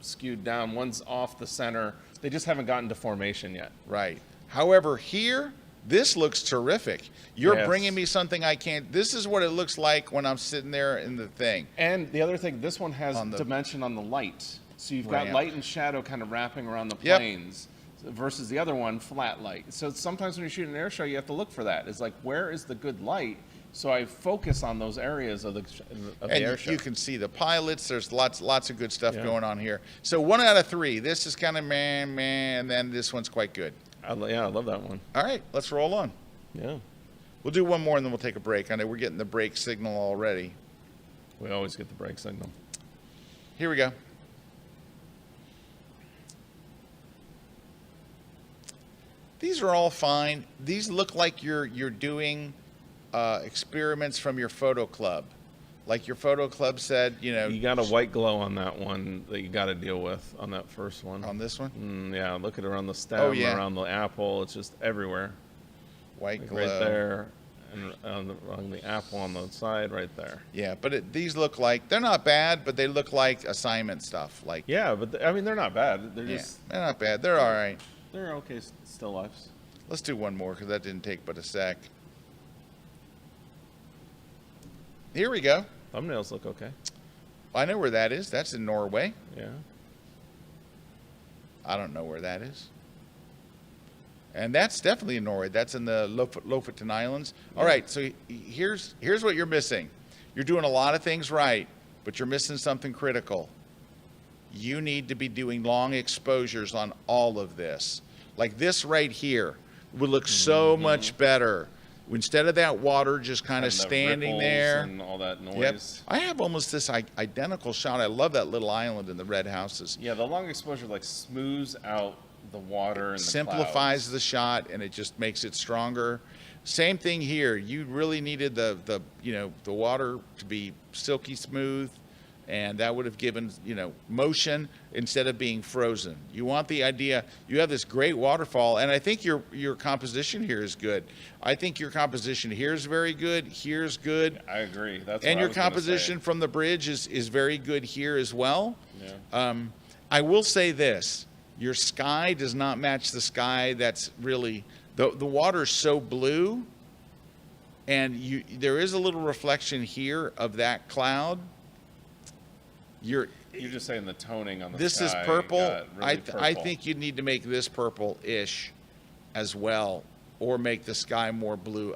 Speaker 3: skewed down, one's off the center. They just haven't gotten to formation yet.
Speaker 1: Right. However, here, this looks terrific. You're
Speaker 3: Yes.
Speaker 1: bringing me something I can't. This is what it looks like when I'm sitting there in the thing.
Speaker 3: And the other thing, this one has
Speaker 1: On the
Speaker 3: dimension on the light. So you've got
Speaker 1: ramp.
Speaker 3: light and shadow kind of wrapping around the
Speaker 1: Yep.
Speaker 3: planes versus the other one, flat light. So sometimes when you shoot an air show, you have to look for that. It's like, where is the good light? So I focus on those areas of the air show.
Speaker 1: You can see the pilots. There's lots of good stuff
Speaker 3: Yeah.
Speaker 1: going on here. So 1 out of 3. This is kind of meh, and then this one's quite good.
Speaker 3: I love that one.
Speaker 1: All right, let's roll on.
Speaker 3: Yeah.
Speaker 1: We'll do one more and then we'll take a break. I know we're getting the break signal already.
Speaker 3: We always get the brake signal.
Speaker 1: Here we go. These are all fine. These look like you're doing experiments from your photo club. Like your photo club said,
Speaker 3: You got a white glow on that one that you got to deal with on that first one.
Speaker 1: on this one.
Speaker 3: Yeah, look at it around the stem,
Speaker 1: Oh, yeah.
Speaker 3: around the apple. It's just everywhere.
Speaker 1: White
Speaker 3: Like
Speaker 1: glow.
Speaker 3: right there, and on the apple on the side, right there.
Speaker 1: Yeah, but these look like, they're not bad, but they look like assignment stuff. Like,
Speaker 3: Yeah, but I mean they're not bad. They're
Speaker 1: yeah,
Speaker 3: just
Speaker 1: they're not bad. They're all right.
Speaker 3: they're okay still lifes.
Speaker 1: Let's do one more because that didn't take but a sec. Here we go.
Speaker 3: Thumbnails look okay.
Speaker 1: I know where that is. That's in Norway.
Speaker 3: Yeah.
Speaker 1: I don't know where that is. And that's definitely in Norway. That's in the Lofoten Islands. All right, so here's what you're missing. You're doing a lot of things right, but you're missing something critical. You need to be doing long exposures on all of this. Like this right here would look so much better. Instead of that water just kind of
Speaker 3: And the
Speaker 1: standing
Speaker 3: ripples
Speaker 1: there.
Speaker 3: and all that noise.
Speaker 1: Yep. I have almost this identical shot. I love that little island in the red houses.
Speaker 3: Yeah, the long exposure like smooths out the water and the
Speaker 1: Simplifies
Speaker 3: clouds.
Speaker 1: the shot, and it just makes it stronger. Same thing here. You really needed the water to be silky smooth, and that would have given motion instead of being frozen. You want the idea. You have this great waterfall, and I think your composition here is good. I think your composition here is very good. Here's good.
Speaker 3: I agree. That's
Speaker 1: And
Speaker 3: what I
Speaker 1: your
Speaker 3: was gonna
Speaker 1: composition
Speaker 3: say.
Speaker 1: from the bridge is very good here as well.
Speaker 3: Yeah.
Speaker 1: I will say this. Your sky does not match the sky that's really, the water's so blue, and there is a little reflection here of that cloud. You're
Speaker 3: just saying the toning on the
Speaker 1: This is
Speaker 3: sky
Speaker 1: purple.
Speaker 3: got really
Speaker 1: I
Speaker 3: purple.
Speaker 1: think you need to make this purple-ish as well, or make the sky more blue.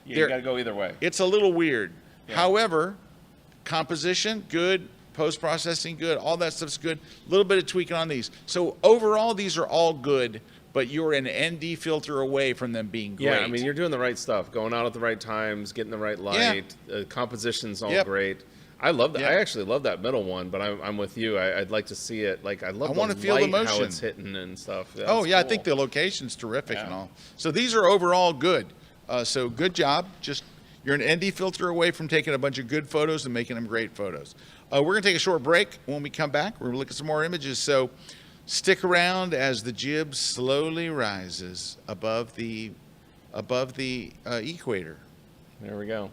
Speaker 3: You got to go either way.
Speaker 1: It's a little weird.
Speaker 3: Yeah.
Speaker 1: However, composition, good. Post-processing, good. All that stuff's good. A little bit of tweaking on these. So overall, these are all good, but you're an ND filter away from them being great.
Speaker 3: Yeah, I mean, you're doing the right stuff, going out at the right times, getting the right light. Composition's all
Speaker 1: Yep.
Speaker 3: great. I love that.
Speaker 1: Yep.
Speaker 3: I actually love that middle one, but I'm with you. I'd like to see it. Like I love.
Speaker 1: I wanna
Speaker 3: the
Speaker 1: feel the
Speaker 3: light, how
Speaker 1: motion.
Speaker 3: it's hitting and stuff. Yeah,
Speaker 1: Oh,
Speaker 3: it's
Speaker 1: yeah, I
Speaker 3: cool.
Speaker 1: think the location's terrific and
Speaker 3: Yeah.
Speaker 1: all. So these are overall good. So good job. Just you're an ND filter away from taking a bunch of good photos and making them great photos. We're going to take a short break. When we come back, we're going to look at some more images. So stick around as the jib slowly rises above the equator.
Speaker 3: There we go.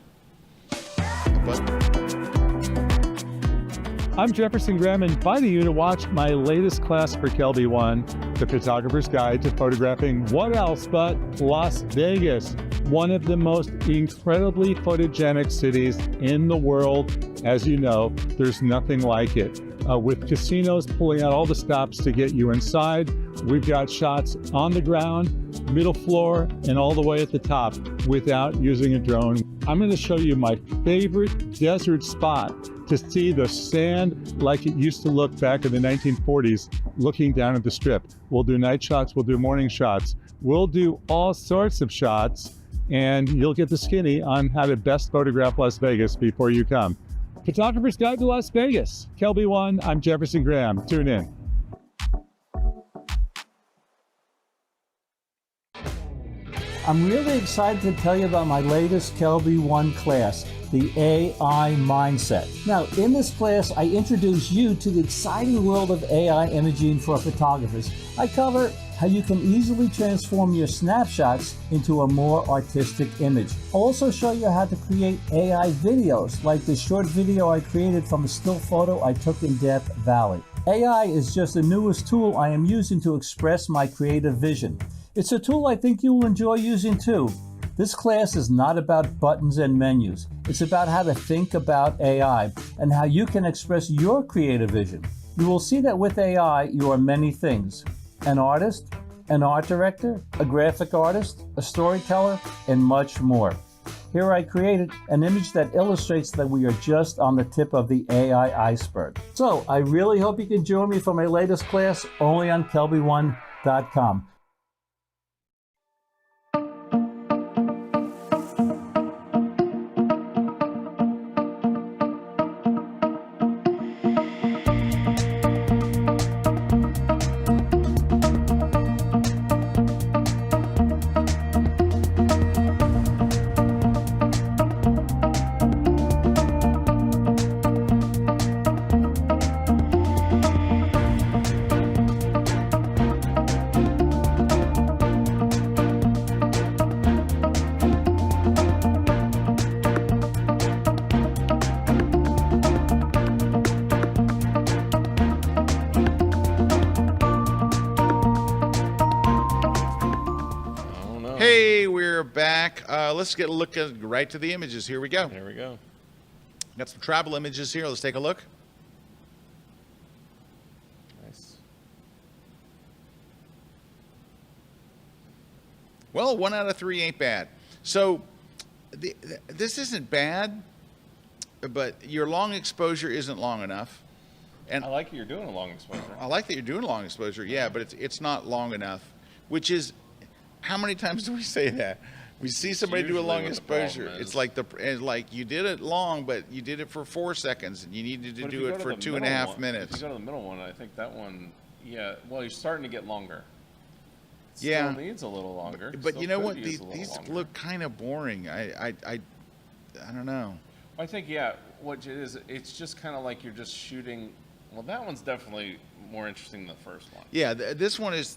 Speaker 6: I'm Jefferson Graham, inviting you to watch my latest class for KelbyOne, The Photographer's Guide to Photographing What Else But Las Vegas, one of the most incredibly photogenic cities in the world. As you know, there's nothing like it. With casinos pulling out all the stops to get you inside, We've got shots on the ground, middle floor, and all the way at the top without using a drone. I'm going to show you my favorite desert spot to see the sand like it used to look back in the 1940s, looking down at the strip. We'll do night shots, we'll do morning shots, we'll do all sorts of shots, and you'll get the skinny on how to best photograph Las Vegas before you come. Photographer's Guide to Las Vegas. KelbyOne, I'm Jefferson Graham. Tune in.
Speaker 4: I'm really excited to tell you about my latest KelbyOne class, the AI Mindset. Now, in this class, I introduce you to the exciting world of AI imaging for photographers. I cover how you can easily transform your snapshots into a more artistic image. I'll also show you how to create AI videos, like the short video I created from a still photo I took in Death Valley. AI is just the newest tool I am using to express my creative vision. It's a tool I think you will enjoy using too. This class is not about buttons and menus. It's about how to think about AI and how you can express your creative vision. You will see that with AI, you are many things: an artist, an art director, a graphic artist, a storyteller, and much more. Here I created an image that illustrates that we are just on the tip of the AI iceberg. So I really hope you can join me for my latest class only on KelbyOne.com.
Speaker 1: Hey, we're back. Let's get a look at, right to the images. Here we go.
Speaker 3: There we go.
Speaker 1: Got some travel images here. Let's take a look.
Speaker 3: Nice.
Speaker 1: Well, 1 out of 3 ain't bad. So this isn't bad, but your long exposure isn't long enough. And
Speaker 3: I like you're doing a long exposure.
Speaker 1: I like that you're doing long exposure, yeah, but it's not long enough, which is, how many times do we say that? We see somebody do a long exposure. It's like you did it long, but you did it for 4 seconds, and you needed to do it for 2.5 minutes.
Speaker 3: If you go to the middle one, I think that one, yeah, well, you're starting to get longer. It
Speaker 1: Yeah,
Speaker 3: still needs a little longer.
Speaker 1: but
Speaker 3: Still
Speaker 1: you know
Speaker 3: could
Speaker 1: what?
Speaker 3: use a little
Speaker 1: These
Speaker 3: longer.
Speaker 1: look kind of boring. I don't know.
Speaker 3: I think, yeah, what it is, it's just kind of like you're just shooting. Well, that one's definitely more interesting than the first one.
Speaker 1: Yeah, this one is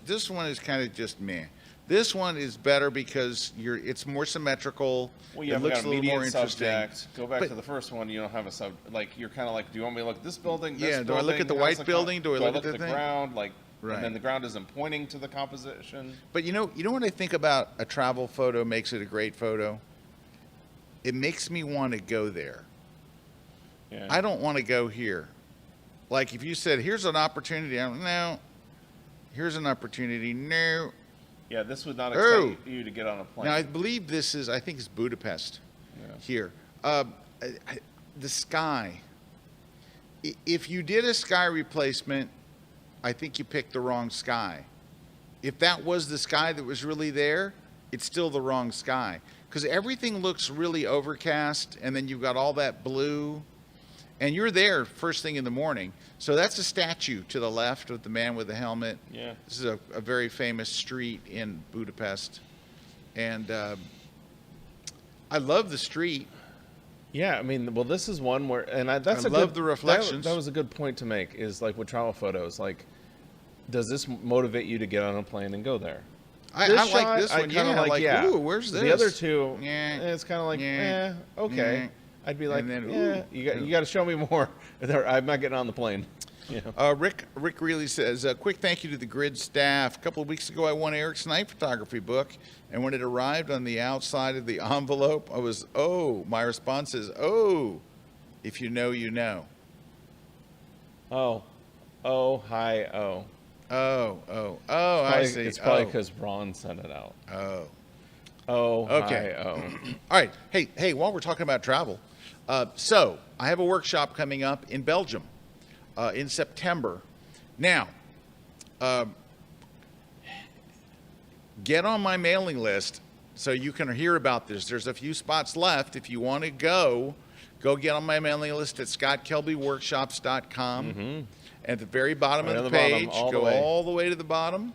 Speaker 1: kind of just meh. This one is better because it's more symmetrical.
Speaker 3: Well, you
Speaker 1: it
Speaker 3: have
Speaker 1: looks
Speaker 3: got
Speaker 1: a
Speaker 3: a
Speaker 1: little more
Speaker 3: median
Speaker 1: interesting.
Speaker 3: subject. Go back
Speaker 1: But-
Speaker 3: to the first one. You don't have a sub. Like you're kind of like, do you want me to look at this building? This
Speaker 1: Yeah, do I look at the
Speaker 3: building?
Speaker 1: white
Speaker 3: How's
Speaker 1: building? Do I look at
Speaker 3: the
Speaker 1: the thing?
Speaker 3: ground? Like,
Speaker 1: Right.
Speaker 3: and then the ground isn't pointing to the composition.
Speaker 1: But you know what I think about a travel photo makes it a great photo? It makes me want to go there.
Speaker 3: Yeah.
Speaker 1: I don't want to go here. Like if you said, here's an opportunity, I'm no. Here's an opportunity, no.
Speaker 3: Yeah, this would not
Speaker 1: Oh.
Speaker 3: excite you to get on a plane.
Speaker 1: Now I believe this is, I think it's Budapest
Speaker 3: Yeah.
Speaker 1: here. The sky. If you did a sky replacement, I think you picked the wrong sky. If that was the sky that was really there, it's still the wrong sky. Because everything looks really overcast, and then you've got all that blue, and you're there first thing in the morning. So that's a statue to the left of the man with the helmet.
Speaker 3: Yeah.
Speaker 1: This is a very famous street in Budapest. And I love the street.
Speaker 3: Yeah, I mean, well, this is one where, and that's
Speaker 1: I love the reflections.
Speaker 3: That was a good point to make. Is like with travel photos, like, does this motivate you to get on a plane and go there?
Speaker 1: I
Speaker 3: This
Speaker 1: like
Speaker 3: shot,
Speaker 1: this
Speaker 3: I
Speaker 1: one.
Speaker 3: kinda
Speaker 1: Yeah, like,
Speaker 3: yeah.
Speaker 1: ooh, where's this?
Speaker 3: The other two,
Speaker 1: Yeah.
Speaker 3: it's kind of like,
Speaker 1: Yeah.
Speaker 3: okay.
Speaker 1: Yeah.
Speaker 3: I'd be like,
Speaker 1: And then,
Speaker 3: yeah,
Speaker 1: ooh.
Speaker 3: you got to show me more. I'm not getting on the plane. You know?
Speaker 1: Rick really says, a quick thank you to the Grid staff. A couple of weeks ago, I won Erik's night photography book, and when it arrived on the outside of the envelope, my response is, if you know, you know.
Speaker 3: Oh, hi, oh.
Speaker 1: I see.
Speaker 3: It's probably because Ron sent it out.
Speaker 1: Okay. All right. Hey, while we're talking about travel, so I have a workshop coming up in Belgium in September. Now, get on my mailing list so you can hear about this. There's a few spots left. If you want to go get on my mailing list at scottkelbyworkshops.com. At the very bottom of the page, go all the way to the bottom,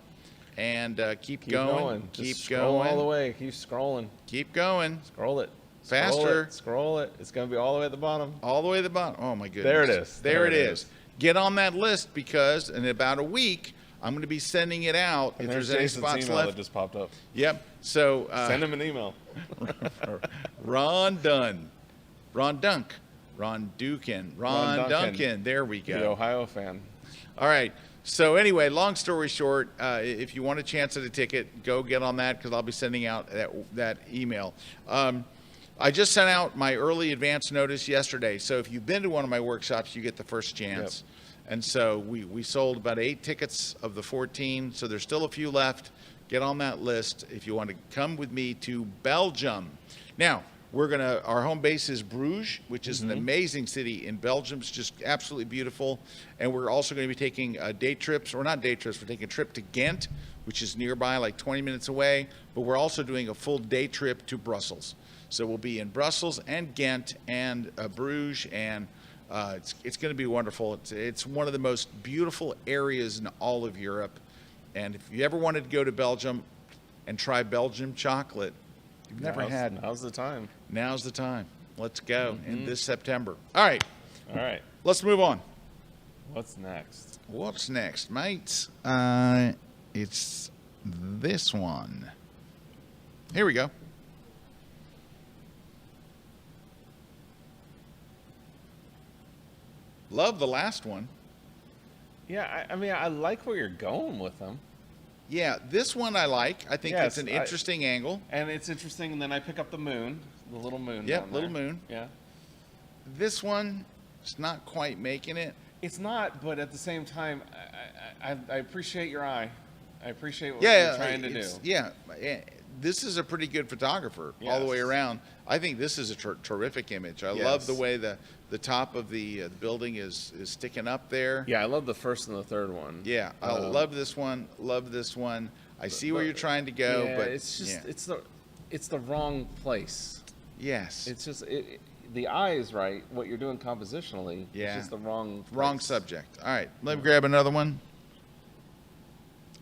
Speaker 1: and keep going. Keep going.
Speaker 3: All the way. Keep scrolling.
Speaker 1: Keep going.
Speaker 3: Scroll it.
Speaker 1: Faster.
Speaker 3: Scroll it. It's going to be all the way at the bottom.
Speaker 1: All the way to the bottom. Oh, my goodness.
Speaker 3: There it is.
Speaker 1: There it is. Get on that list because in about a week, I'm going to be sending it out.
Speaker 3: And
Speaker 1: if there's
Speaker 3: there's
Speaker 1: any
Speaker 3: Jason's
Speaker 1: spots
Speaker 3: email
Speaker 1: left.
Speaker 3: that just popped up.
Speaker 1: Yep. So
Speaker 3: Send him an email.
Speaker 1: Ron Duncan. Ron Duncan. There we go.
Speaker 3: The Ohio fan.
Speaker 1: All right. So anyway, long story short, if you want a chance at a ticket, go get on that because I'll be sending out that email. I just sent out my early advance notice yesterday. So if you've been to one of my workshops, you get the first chance. Yep. And so we sold about 8 tickets of the 14. So there's still a few left. Get on that list if you want to come with me to Belgium. Now, our home base is Bruges, which is an amazing city in Belgium. It's just absolutely beautiful. And we're also going to be taking day trips, or not day trips, we're taking a trip to Ghent, which is nearby, like 20 minutes away. But we're also doing a full day trip to Brussels. So we'll be in Brussels and Ghent and Bruges, and it's going to be wonderful. It's one of the most beautiful areas in all of Europe. And if you ever wanted to go to Belgium and try Belgian chocolate, you've never had.
Speaker 3: Now's the time.
Speaker 1: Now's the time. Let's go in this September. All right.
Speaker 3: All right.
Speaker 1: Let's move on.
Speaker 3: What's next?
Speaker 1: What's next, mates? It's this one. Here we go. Love the last one.
Speaker 3: Yeah, I mean, I like where you're going with them.
Speaker 1: Yeah, this one I like. I think it's an interesting angle.
Speaker 3: And it's interesting, and then I pick up the moon, the little moon.
Speaker 1: Yeah, little moon.
Speaker 3: Yeah.
Speaker 1: This one is not quite making it.
Speaker 3: It's not, but at the same time, I appreciate your eye. I appreciate what you're trying to do.
Speaker 1: Yeah, this is a pretty good photographer all the way around. I think this is a terrific image. I love the way the top of the building is sticking up there.
Speaker 3: Yeah, I love the first and the third one.
Speaker 1: Yeah, I love this one. Love this one. I see where you're trying to go, but
Speaker 3: it's just it's the wrong place.
Speaker 1: Yes,
Speaker 3: it's just the eye is right. What you're doing compositionally, it's just the wrong
Speaker 1: subject. All right, let me grab another one,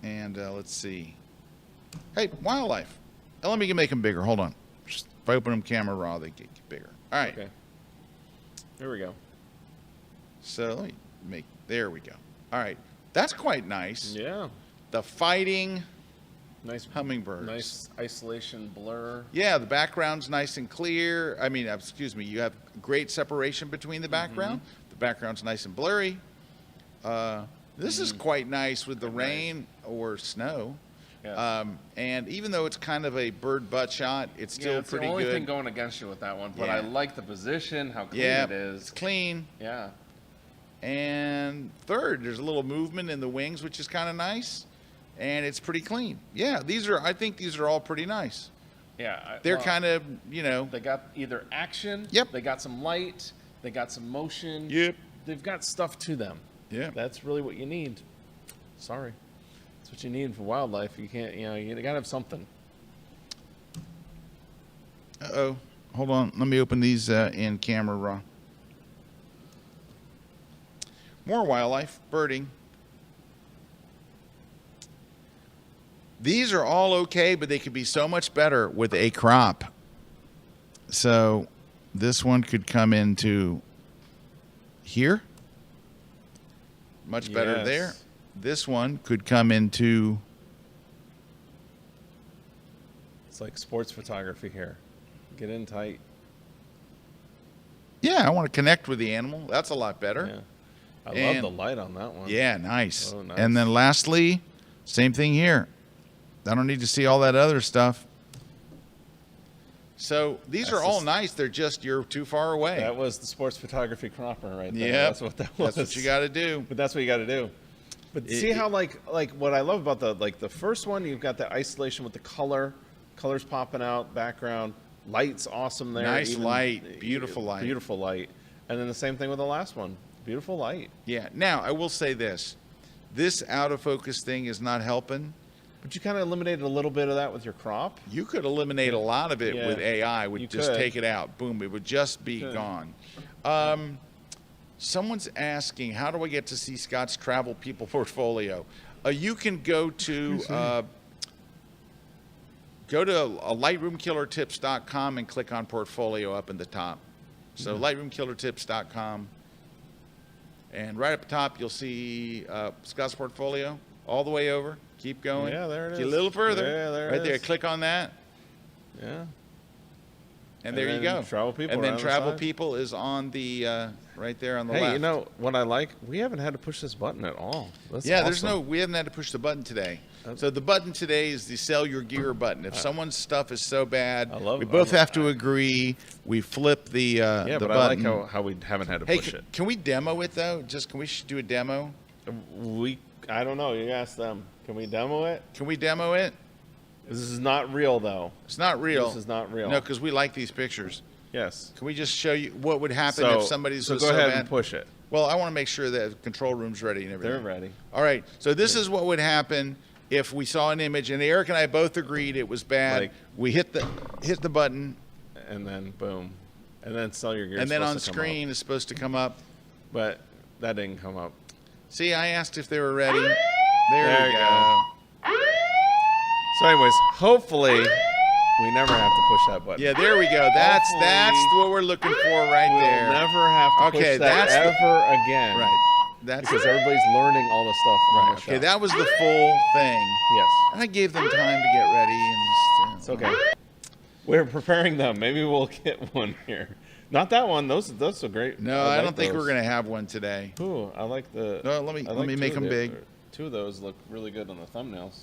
Speaker 1: and let's see. Hey, wildlife. Let me make them bigger. Hold on. Just if I open them camera raw, they get bigger. All right.
Speaker 3: Okay. Here we go.
Speaker 1: So let me there we go. All right. That's quite nice.
Speaker 3: Yeah.
Speaker 1: The fighting
Speaker 3: nice
Speaker 1: hummingbirds.
Speaker 3: Nice isolation blur.
Speaker 1: Yeah, the background's nice and clear. I mean, excuse me, you have great separation between the background. The background's nice and blurry. This is quite nice with the rain or snow. Yeah. And even though it's kind of a bird butt shot, it's still pretty good.
Speaker 3: The only thing going against you with that one, but I like the position, how clean it is.
Speaker 1: It's clean.
Speaker 3: Yeah.
Speaker 1: And third, there's a little movement in the wings, which is kind of nice, and it's pretty clean. Yeah, I think these are all pretty nice.
Speaker 3: Yeah.
Speaker 1: They're kind of,
Speaker 3: They got either action.
Speaker 1: Yep.
Speaker 3: They got some light. They got some motion.
Speaker 1: Yep.
Speaker 3: They've got stuff to them.
Speaker 1: Yeah.
Speaker 3: That's really what you need. Sorry. That's what you need for wildlife. You can't, you gotta have something.
Speaker 1: Uh-oh. Hold on. Let me open these in camera raw. More wildlife, birding. These are all okay, but they could be so much better with a crop. So this one could come into here. Much better there. This one could come into...
Speaker 3: It's like sports photography here. Get in tight.
Speaker 1: Yeah, I want to connect with the animal. That's a lot better.
Speaker 3: Yeah. I love the light on that one.
Speaker 1: Yeah, nice.
Speaker 3: Oh, nice.
Speaker 1: And then lastly, same thing here. I don't need to see all that other stuff. So these are all nice. They're just, you're too far away.
Speaker 3: That was the sports photography cropper right there.
Speaker 1: Yeah,
Speaker 3: That's what that was.
Speaker 1: That's what you got to do.
Speaker 3: But that's what you got to do. But see how like what I love about the first one, you've got the isolation with the colors popping out, background, light's awesome there.
Speaker 1: Nice light, beautiful light.
Speaker 3: Beautiful light. And then the same thing with the last one. Beautiful light.
Speaker 1: Yeah. Now, I will say this. This out of focus thing is not helping.
Speaker 3: But you kind of eliminated a little bit of that with your crop.
Speaker 1: You could eliminate a lot of it with AI. Would just
Speaker 3: could.
Speaker 1: take it out. Boom. It would just be gone. Someone's asking, how do I get to see Scott's travel people portfolio? You can go to lightroomkillertips.com and click on portfolio up in the top. So lightroomkillertips.com, and right up the top you'll see Scott's portfolio all the way over. Keep going.
Speaker 3: Yeah, there it is.
Speaker 1: Get a little further.
Speaker 3: Yeah, there it
Speaker 1: right there.
Speaker 3: is.
Speaker 1: Click on that.
Speaker 3: Yeah.
Speaker 1: And there you go.
Speaker 3: Travel people.
Speaker 1: And then
Speaker 3: around the
Speaker 1: travel
Speaker 3: side.
Speaker 1: people is on the right there on the
Speaker 3: Hey,
Speaker 1: left.
Speaker 3: you know what I like? We haven't had to push this button at all. That's
Speaker 1: Yeah,
Speaker 3: awesome.
Speaker 1: we haven't had to push the button today. So the button today is the sell your gear button. If someone's stuff is so bad, we both have to agree. We flip the
Speaker 3: Yeah,
Speaker 1: the
Speaker 3: but
Speaker 1: button.
Speaker 3: I like how we haven't had to
Speaker 1: Hey,
Speaker 3: push it.
Speaker 1: can we demo it though? Can we do a demo?
Speaker 3: I don't know. You ask them. Can we demo it?
Speaker 1: Can we demo it?
Speaker 3: This is not real, though.
Speaker 1: It's not real.
Speaker 3: This is not real.
Speaker 1: No, because we like these pictures.
Speaker 3: Yes.
Speaker 1: Can we just show you what would happen if somebody's
Speaker 3: so
Speaker 1: was
Speaker 3: go
Speaker 1: so
Speaker 3: ahead
Speaker 1: bad?
Speaker 3: and push it.
Speaker 1: Well, I want to make sure that the control room's ready and everything.
Speaker 3: They're ready.
Speaker 1: All right. So this is what would happen if we saw an image, and Erik and I both agreed it was bad.
Speaker 3: Like-
Speaker 1: we hit the button,
Speaker 3: And then boom, and then sell your gear.
Speaker 1: and then on screen is supposed to come up.
Speaker 3: But that didn't come up.
Speaker 1: See, I asked if they were ready. There
Speaker 3: There
Speaker 1: you
Speaker 3: you
Speaker 1: go.
Speaker 3: So, anyways, hopefully we never have to push that button.
Speaker 1: Yeah, there we go. That's
Speaker 3: Hopefully,
Speaker 1: what we're looking for right
Speaker 3: we'll
Speaker 1: there.
Speaker 3: never have to
Speaker 1: Okay,
Speaker 3: push that
Speaker 1: that's the-
Speaker 3: ever again.
Speaker 1: Right. That's
Speaker 3: Because everybody's learning all the stuff on the
Speaker 1: okay.
Speaker 3: show.
Speaker 1: That was the full thing.
Speaker 3: Yes.
Speaker 1: I gave them time to get ready, and
Speaker 3: It's okay. We're preparing them. Maybe we'll get one here. Not that one. Those are great.
Speaker 1: No, I don't think we're gonna have one today.
Speaker 3: Ooh, I like the.
Speaker 1: No, let me make them big.
Speaker 3: Two of those look really good on the thumbnails.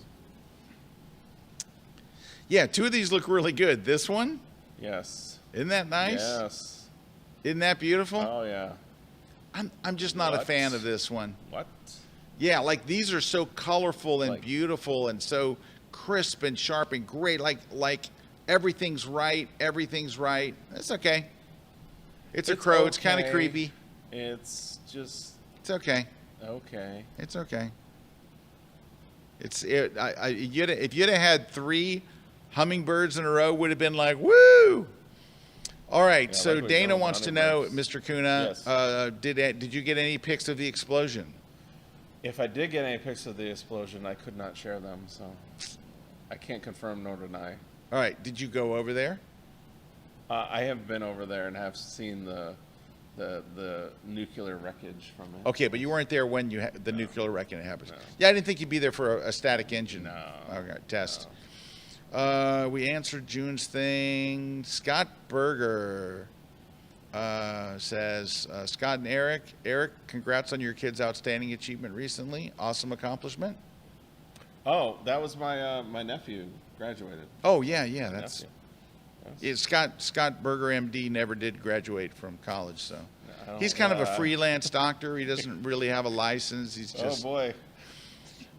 Speaker 1: Yeah, two of these look really good. This one,
Speaker 3: Yes.
Speaker 1: isn't that nice?
Speaker 3: Yes.
Speaker 1: Isn't that beautiful?
Speaker 3: Oh yeah.
Speaker 1: I'm just not a
Speaker 3: What?
Speaker 1: fan of this one.
Speaker 3: What?
Speaker 1: Yeah, like these are so colorful and
Speaker 3: Like-
Speaker 1: beautiful and so crisp and sharp and great. Like everything's right. Everything's right. That's okay. It's a crow. It's kind of
Speaker 3: okay.
Speaker 1: creepy.
Speaker 3: It's just
Speaker 1: It's okay.
Speaker 3: okay.
Speaker 1: It's okay. If you'd have had 3 hummingbirds in a row, would have been like, woo! All right,
Speaker 3: Yeah,
Speaker 1: so
Speaker 3: like we
Speaker 1: Dana
Speaker 3: go
Speaker 1: wants to know,
Speaker 3: hummingbirds.
Speaker 1: Mr. Kuna,
Speaker 3: Yes.
Speaker 1: did you get any pics of the explosion?
Speaker 3: If I did get any pics of the explosion, I could not share them, so I can't confirm nor deny.
Speaker 1: All right, did you go over there?
Speaker 3: I have been over there and have seen the nuclear wreckage from it.
Speaker 1: Okay, but you weren't there when the nuclear wrecking happened.
Speaker 3: No.
Speaker 1: Yeah, I didn't think you'd be there for a static engine.
Speaker 3: No.
Speaker 1: Okay, test. We answered June's thing. Scott Berger says, Scott and Erik, congrats on your kid's outstanding achievement recently. Awesome accomplishment.
Speaker 3: Oh, that was my my nephew graduated.
Speaker 1: Oh, yeah, that's...
Speaker 3: Nephew.
Speaker 1: Scott Berger, MD, never did graduate from college, so...
Speaker 3: I don't-
Speaker 1: He's kind of a freelance doctor. He doesn't really have a license. He's just...
Speaker 3: Oh boy.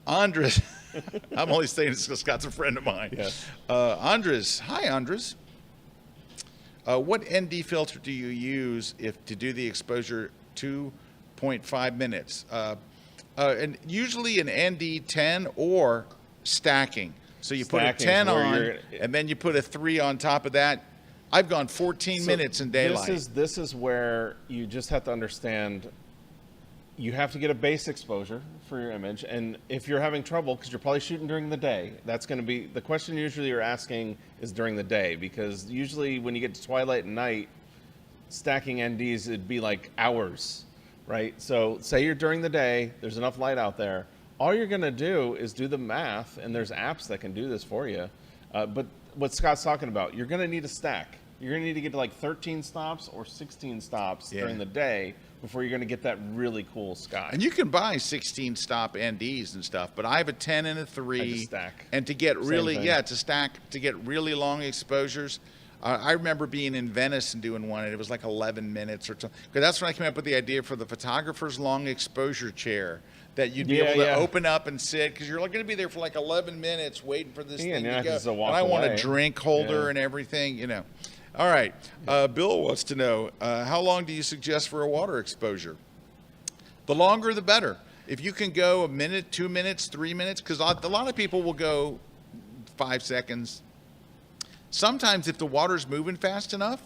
Speaker 1: Andres, I'm only saying this because Scott's a friend of mine.
Speaker 3: Yes.
Speaker 1: Andres, hi Andres. What ND filter do you use to do the exposure 2.5 minutes? And usually an ND 10 or stacking. So you put a
Speaker 3: Stacking
Speaker 1: 10
Speaker 3: is where
Speaker 1: on,
Speaker 3: you're-
Speaker 1: and then you put a 3 on top of that. I've gone 14 minutes in daylight.
Speaker 3: This is where you just have to understand. You have to get a base exposure for your image, and if you're having trouble, because you're probably shooting during the day, that's going to be the question. Usually, you're asking is during the day, because usually when you get to twilight and night, stacking NDs it'd be like hours, right? So say you're during the day, there's enough light out there. All you're going to do is do the math, and there's apps that can do this for you. But what Scott's talking about, you're going to need a stack. You're going to need to get to like 13 stops or 16 stops during the day before you're going to get that really cool sky.
Speaker 1: And you can buy 16 stop NDs and stuff, but I have a 10 and a 3.
Speaker 3: I just stack.
Speaker 1: And to get really,
Speaker 3: thing.
Speaker 1: to stack, to get really long exposures. I remember being in Venice and doing one, and it was like 11 minutes or something. Because that's when I came up with the idea for the photographer's long exposure chair. that you'd be
Speaker 3: Yeah,
Speaker 1: able to
Speaker 3: yeah.
Speaker 1: open up and sit, because you're going to be there for like 11 minutes waiting for this
Speaker 3: Yeah,
Speaker 1: thing
Speaker 3: and you're
Speaker 1: to
Speaker 3: not
Speaker 1: go.
Speaker 3: just to walk
Speaker 1: And I want a
Speaker 3: away.
Speaker 1: drink holder
Speaker 3: Yeah.
Speaker 1: and everything, you know. All right. Bill wants to know, how long do you suggest for a water exposure? The longer, the better. If you can go a minute, 2 minutes, 3 minutes, because a lot of people will go 5 seconds. Sometimes if the water's moving fast enough,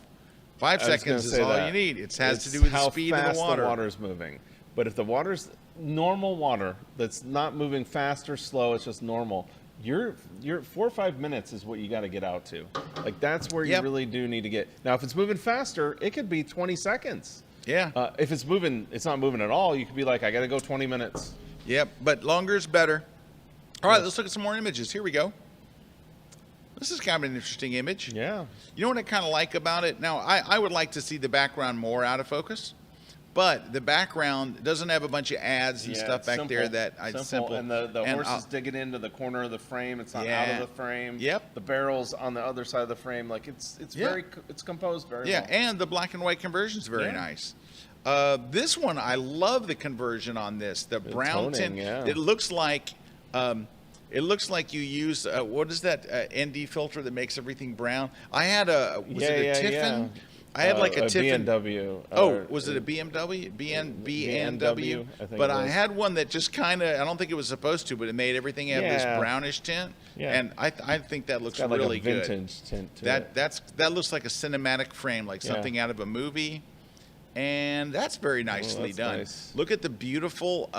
Speaker 1: 5
Speaker 3: I was gonna
Speaker 1: seconds is
Speaker 3: say
Speaker 1: all
Speaker 3: that.
Speaker 1: you need. It has to
Speaker 3: It's
Speaker 1: do with the
Speaker 3: how
Speaker 1: speed of
Speaker 3: fast
Speaker 1: the water.
Speaker 3: the water's moving. But if the water's normal water that's not moving fast or slow, it's just normal. You're 4 or 5 minutes is what you got to get out to. Like that's where you
Speaker 1: Yep.
Speaker 3: really do need to get. Now, if it's moving faster, it could be 20 seconds.
Speaker 1: Yeah.
Speaker 3: If it's moving, it's not moving at all. You could be like, I got to go 20 minutes.
Speaker 1: Yep, but longer is better. All right, let's look at some more images. Here we go. This is kind of an interesting image.
Speaker 3: Yeah.
Speaker 1: You know what I kind of like about it? Now, I would like to see the background more out of focus, but the background doesn't have a bunch of ads and stuff
Speaker 3: it's
Speaker 1: back
Speaker 3: simple.
Speaker 1: there that I simple.
Speaker 3: And the
Speaker 1: And
Speaker 3: horse
Speaker 1: I'll-
Speaker 3: is digging into the corner of the frame. It's not out
Speaker 1: Yeah.
Speaker 3: of the frame.
Speaker 1: Yep.
Speaker 3: The barrel's on the other side of the frame. Like it's
Speaker 1: Yeah.
Speaker 3: it's composed very
Speaker 1: Yeah,
Speaker 3: well.
Speaker 1: and the black and white conversion is very
Speaker 3: Yeah.
Speaker 1: nice. This one, I love the conversion on this. The brown
Speaker 3: toning,
Speaker 1: tint.
Speaker 3: yeah.
Speaker 1: It looks like you use what is that ND filter that makes everything brown? I had was it a Tiffin? I had like a Tiffin.
Speaker 3: BMW.
Speaker 1: Oh, was it a BMW? BNW?
Speaker 3: I think
Speaker 1: But
Speaker 3: it
Speaker 1: I
Speaker 3: was.
Speaker 1: had one that just kind of, I don't think it was supposed to, but it made everything have this
Speaker 3: Yeah.
Speaker 1: brownish tint.
Speaker 3: Yeah.
Speaker 1: And I think that looks
Speaker 3: Got like
Speaker 1: really
Speaker 3: a
Speaker 1: good.
Speaker 3: vintage tint to it.
Speaker 1: That looks like a cinematic frame, like
Speaker 3: Yeah.
Speaker 1: something out of a movie. And that's very nicely
Speaker 3: that's
Speaker 1: done.
Speaker 3: nice.
Speaker 1: Look at the beautiful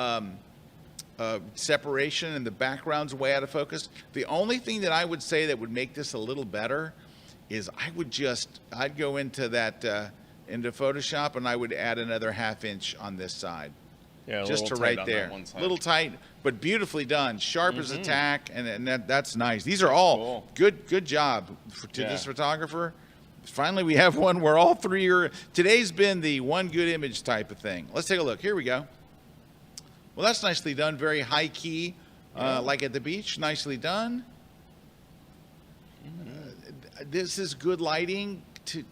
Speaker 1: separation, and the background's way out of focus. The only thing that I would say that would make this a little better is I'd go into that into Photoshop, and I would add another 1/2 inch on this side,
Speaker 3: Yeah, a
Speaker 1: just
Speaker 3: little
Speaker 1: to
Speaker 3: tight
Speaker 1: right
Speaker 3: on that
Speaker 1: there.
Speaker 3: one side.
Speaker 1: Little tight, but beautifully done, sharp as a tack, and that's nice. These are all
Speaker 3: cool.
Speaker 1: good job to
Speaker 3: Yeah.
Speaker 1: this photographer. Finally, we have one where all three are. Today's been the one good image type of thing. Let's take a look. Here we go. Well, that's nicely done. Very high key, like at the beach. Nicely done. This is good lighting to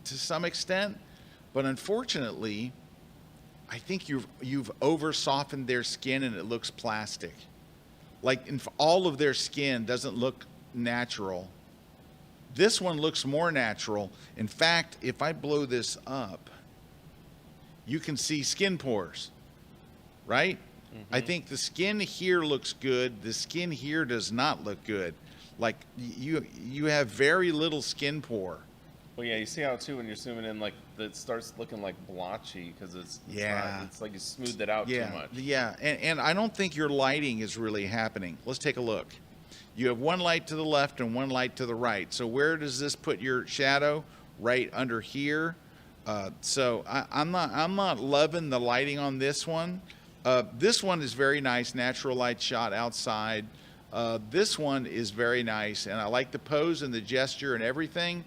Speaker 1: some extent, but unfortunately, I think you've over softened their skin and it looks plastic. Like all of their skin doesn't look natural. This one looks more natural. In fact, if I blow this up, you can see skin pores, right? I think the skin here looks good. The skin here does not look good. Like you have very little skin pore.
Speaker 3: Well, yeah, you see how too when you're zooming in, like it starts looking like blotchy because it's like you smoothed it out too much.
Speaker 1: Yeah, and I don't think your lighting is really happening. Let's take a look. You have one light to the left and one light to the right. So where does this put your shadow? Right under here. So I'm not loving the lighting on this one. This one is very nice, natural light shot outside. This one is very nice, and I like the pose and the gesture and everything.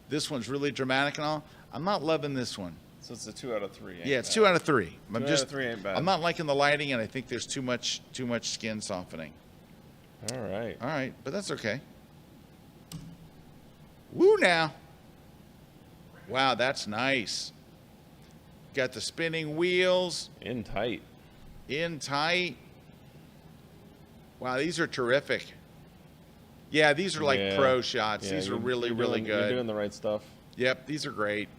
Speaker 1: This one's really dramatic and all. I'm not loving this one.
Speaker 3: So it's a 2 out of 3.
Speaker 1: Yeah, it's 2 out of 3.
Speaker 3: Two out of 3 ain't bad.
Speaker 1: I'm not liking the lighting, and I think there's too much skin softening.
Speaker 3: All right.
Speaker 1: But that's okay. Woo now. Wow, that's nice. Got the spinning wheels
Speaker 3: In tight.
Speaker 1: in tight. Wow, these are terrific. Yeah, these are like
Speaker 3: Yeah.
Speaker 1: pro shots.
Speaker 3: Yeah,
Speaker 1: These are
Speaker 3: you're
Speaker 1: really
Speaker 3: doing-
Speaker 1: good.
Speaker 3: You're doing the right stuff.
Speaker 1: Yep, these are great.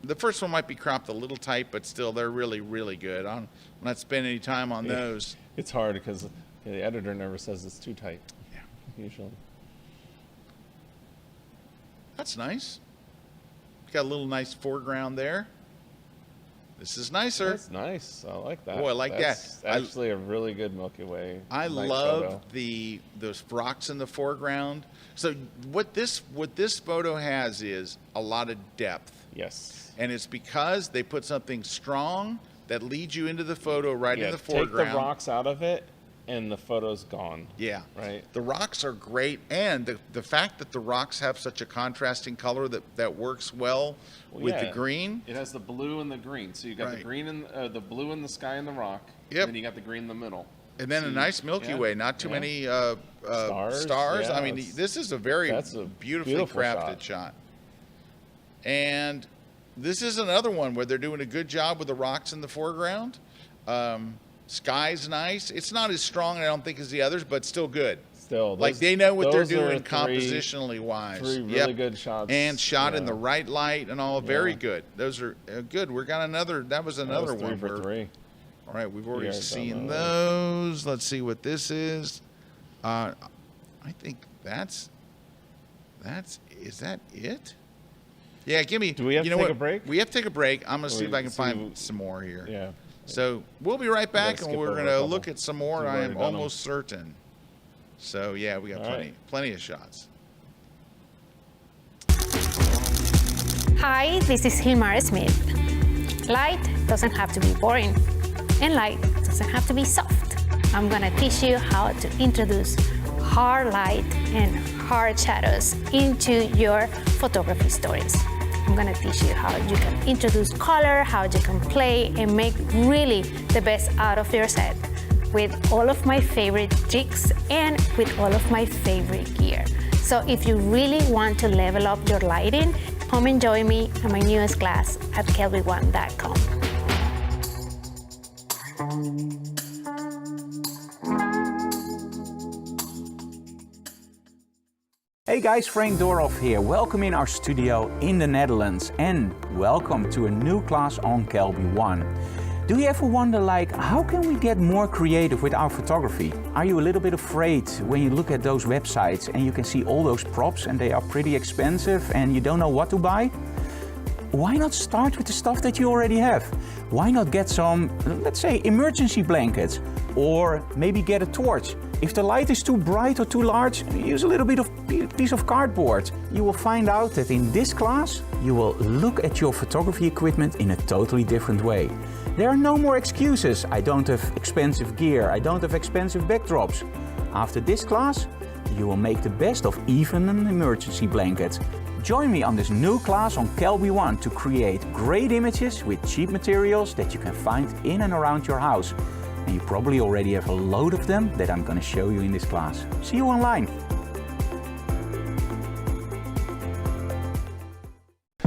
Speaker 1: The first one might be cropped a little tight, but still, they're really good. I'm not spending any time on those.
Speaker 3: It's hard because the editor never says it's too tight.
Speaker 1: Yeah.
Speaker 3: Usually.
Speaker 1: That's nice. Got a little nice foreground there. This is nicer.
Speaker 3: That's nice. I like that.
Speaker 1: Boy, I like
Speaker 3: That's
Speaker 1: that.
Speaker 3: actually a really good Milky Way.
Speaker 1: I
Speaker 3: night
Speaker 1: love
Speaker 3: photo.
Speaker 1: those rocks in the foreground. So what this photo has is a lot of depth,
Speaker 3: Yes.
Speaker 1: and it's because they put something strong that leads you into the photo right in the
Speaker 3: Take
Speaker 1: foreground.
Speaker 3: the rocks out of it, and the photo's gone.
Speaker 1: Yeah.
Speaker 3: Right.
Speaker 1: The rocks are great, and the fact that the rocks have such a contrasting color that works well with the
Speaker 3: yeah.
Speaker 1: green.
Speaker 3: It has the blue and the green. So you got
Speaker 1: Right.
Speaker 3: the green and the blue in the sky and the rock.
Speaker 1: Yep.
Speaker 3: And then you got the green in the middle.
Speaker 1: And then a nice Milky
Speaker 3: Yeah.
Speaker 1: Way, not too
Speaker 3: Yeah.
Speaker 1: many
Speaker 3: Stars,
Speaker 1: I
Speaker 3: yeah,
Speaker 1: mean,
Speaker 3: it's-
Speaker 1: this is a very
Speaker 3: that's a
Speaker 1: beautifully
Speaker 3: beautiful
Speaker 1: crafted shot. And this is another one where they're doing a good job with the rocks in the foreground. Sky's nice. It's not as strong, I don't think, as the others, but still good.
Speaker 3: Still,
Speaker 1: Like they know what they're
Speaker 3: those are
Speaker 1: doing compositionally wise.
Speaker 3: Three really good shots.
Speaker 1: And shot in
Speaker 3: Yeah.
Speaker 1: the right light and all. Very good. Those are good. We got another. That was another one.
Speaker 3: 3 for 3.
Speaker 1: All right, we've already
Speaker 3: Yeah,
Speaker 1: seen
Speaker 3: done
Speaker 1: those. Let's see what this is. I think that's. Is that it? Yeah, give me.
Speaker 3: Do we have to take a break?
Speaker 1: We have to take a break. I'm gonna see if I can
Speaker 3: see
Speaker 1: find some more here.
Speaker 3: Yeah.
Speaker 1: So we'll be right back, and
Speaker 3: skip
Speaker 1: we're
Speaker 3: over a
Speaker 1: gonna
Speaker 3: couple.
Speaker 1: look at some more.
Speaker 3: We've
Speaker 1: I
Speaker 3: already
Speaker 1: am
Speaker 3: done 'em.
Speaker 1: almost certain. So yeah, we got
Speaker 3: All right.
Speaker 1: plenty of shots.
Speaker 7: Hi, this is Hilmar Smith. Light doesn't have to be boring, and light doesn't have to be soft. I'm gonna teach you how to introduce hard light and hard shadows into your photography stories. I'm gonna teach you how you can introduce color, how you can play and make really the best out of your set with all of my favorite tricks and with all of my favorite gear. So if you really want to level up your lighting, come and join me in my newest class at KelbyOne.com.
Speaker 8: Hey guys, Frank Dorhoff here. Welcome in our studio in the Netherlands and welcome to a new class on KelbyOne. Do you ever wonder, like, how can we get more creative with our photography? Are you a little bit afraid when you look at those websites and you can see all those props and they are pretty expensive and you don't know what to buy? Why not start with the stuff that you already have? Why not get some, let's say, emergency blankets? Or maybe get a torch. If the light is too bright or too large, use a little bit of piece of cardboard. You will find out that in this class, you will look at your photography equipment in a totally different way. There are no more excuses. I don't have expensive gear. I don't have expensive backdrops. After this class, you will make the best of even an emergency blanket. Join me on this new class on KelbyOne to create great images with cheap materials that you can find in and around your house. And you probably already have a load of them that I'm going to show you in this class. See you online.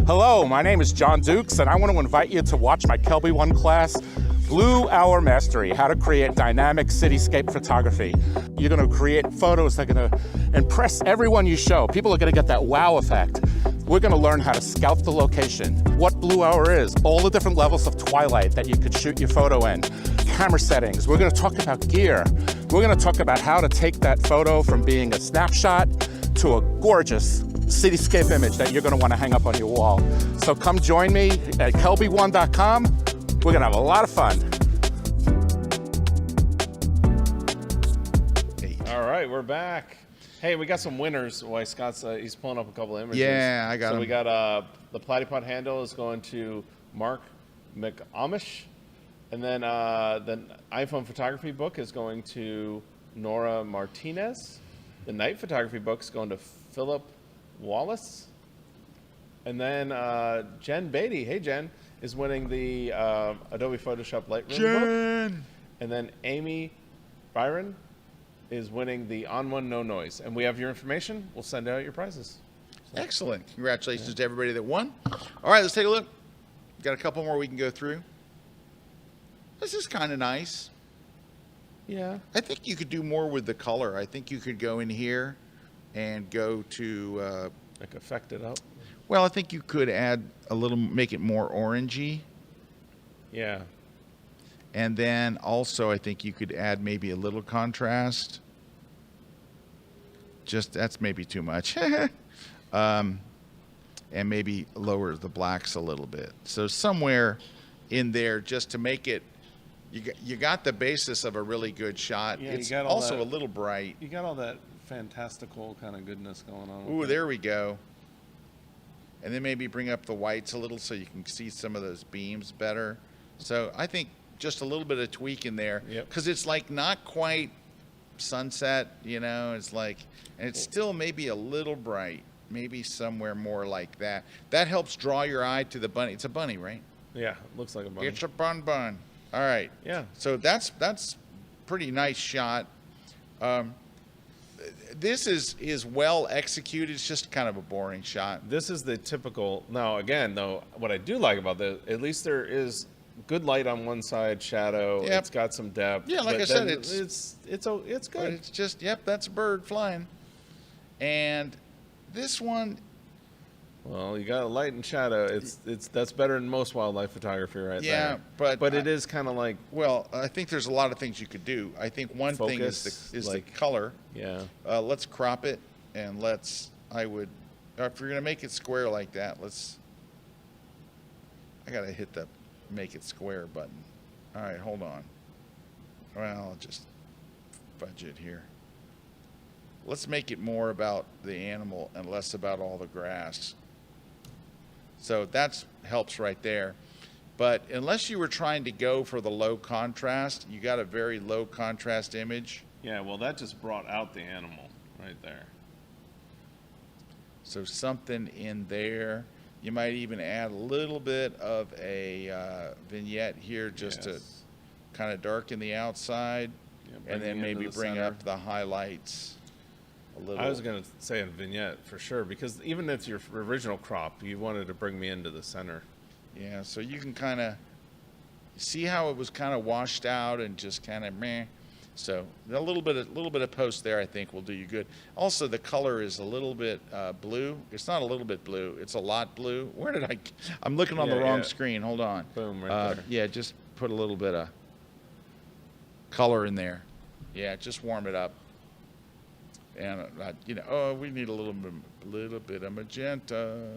Speaker 9: Hello, my name is John Dukes, and I want to invite you to watch my KelbyOne class, Blue Hour Mastery, how to create dynamic cityscape photography. You're going to create photos that are going to impress everyone you show. People are going to get that wow effect. We're going to learn how to scout the location, what Blue Hour is, all the different levels of twilight that you could shoot your photo in, camera settings. We're going to talk about gear. We're going to talk about how to take that photo from being a snapshot to a gorgeous cityscape image that you're going to want to hang up on your wall. So come join me at KelbyOne.com. We're going to have a lot of fun.
Speaker 3: All right, we're back. Hey, we got some winners. Why Scott's he's pulling up a couple of images.
Speaker 1: Yeah, I got
Speaker 3: So
Speaker 1: them.
Speaker 3: we got the platypod handle is going to Mark McAmish, and then the iPhone photography book is going to Nora Martinez. The night photography book is going to Philip Wallace, and then Jen Beatty. Hey, Jen is winning the Adobe Photoshop Lightroom book, and then Amy Byron is winning the On One No Noise. And we have your information. We'll send out your prizes.
Speaker 1: Excellent. Congratulations to everybody that won. All right, let's take a look. Got a couple more we can go through. This is kind of nice.
Speaker 3: Yeah.
Speaker 1: I think you could do more with the color. I think you could go in here and go to,
Speaker 3: Like effect it up.
Speaker 1: well, I think you could add a little, make it more orangey.
Speaker 3: Yeah.
Speaker 1: And then also I think you could add maybe a little contrast. Just, that's maybe too much. And maybe lower the blacks a little bit. So somewhere in there just to make it, you got the basis of a really good shot.
Speaker 3: Yeah, you
Speaker 1: It's
Speaker 3: got all
Speaker 1: also
Speaker 3: that-
Speaker 1: a little bright.
Speaker 3: You got all that fantastical kind of goodness going on.
Speaker 1: Ooh,
Speaker 3: with
Speaker 1: there we go. And then maybe bring up the whites a little so you can see some of those beams better. So I think just a little bit of tweak in there.
Speaker 3: Yep.
Speaker 1: Because it's like not quite sunset, you know, it's like, and it's still maybe a little bright. Maybe somewhere more like that. That helps draw your eye to the bunny. It's a bunny, right?
Speaker 3: Yeah, it looks like a bunny.
Speaker 1: It's a bun. All right.
Speaker 3: Yeah.
Speaker 1: So that's pretty nice shot. This is well executed. It's just kind of a boring shot.
Speaker 3: This is the typical. Now, again, though, what I do like about this, at least there is good light on one side, shadow.
Speaker 1: Yep.
Speaker 3: It's got some depth.
Speaker 1: Yeah, like
Speaker 3: but
Speaker 1: I said,
Speaker 3: then
Speaker 1: it's
Speaker 3: good.
Speaker 1: But it's just, yep, that's a bird flying. And this one,
Speaker 3: Well, you got a light and shadow. That's better than most wildlife photography right there.
Speaker 1: Yeah, but
Speaker 3: it is kind of like,
Speaker 1: well, I think there's a lot of things you could do. I think one thing is
Speaker 3: Focus,
Speaker 1: the
Speaker 3: like-
Speaker 1: color.
Speaker 3: yeah.
Speaker 1: Let's crop it, and if you're gonna make it square like that, I gotta hit the make it square button. All right, hold on. Well, I'll just fudge it here. Let's make it more about the animal and less about all the grass. So that helps right there. But unless you were trying to go for the low contrast, you got a very low contrast image.
Speaker 3: Yeah, well, that just brought out the animal right there.
Speaker 1: So something in there. You might even add a little bit of a vignette here just to kind of darken the outside, and then maybe bring up the highlights a little.
Speaker 3: I was going to say a vignette for sure, because even if your original crop, you wanted to bring me into the center.
Speaker 1: Yeah, so you can kind of see how it was kind of washed out and just kind of meh. So a little bit of post there, I think, will do you good. Also, the color is a little bit blue. It's not a little bit blue. It's a lot blue. Where did I'm looking on the wrong screen. Hold on.
Speaker 3: Boom, right there.
Speaker 1: Yeah, just put a little bit of color in there. Yeah, just warm it up. And we need a little bit of magenta.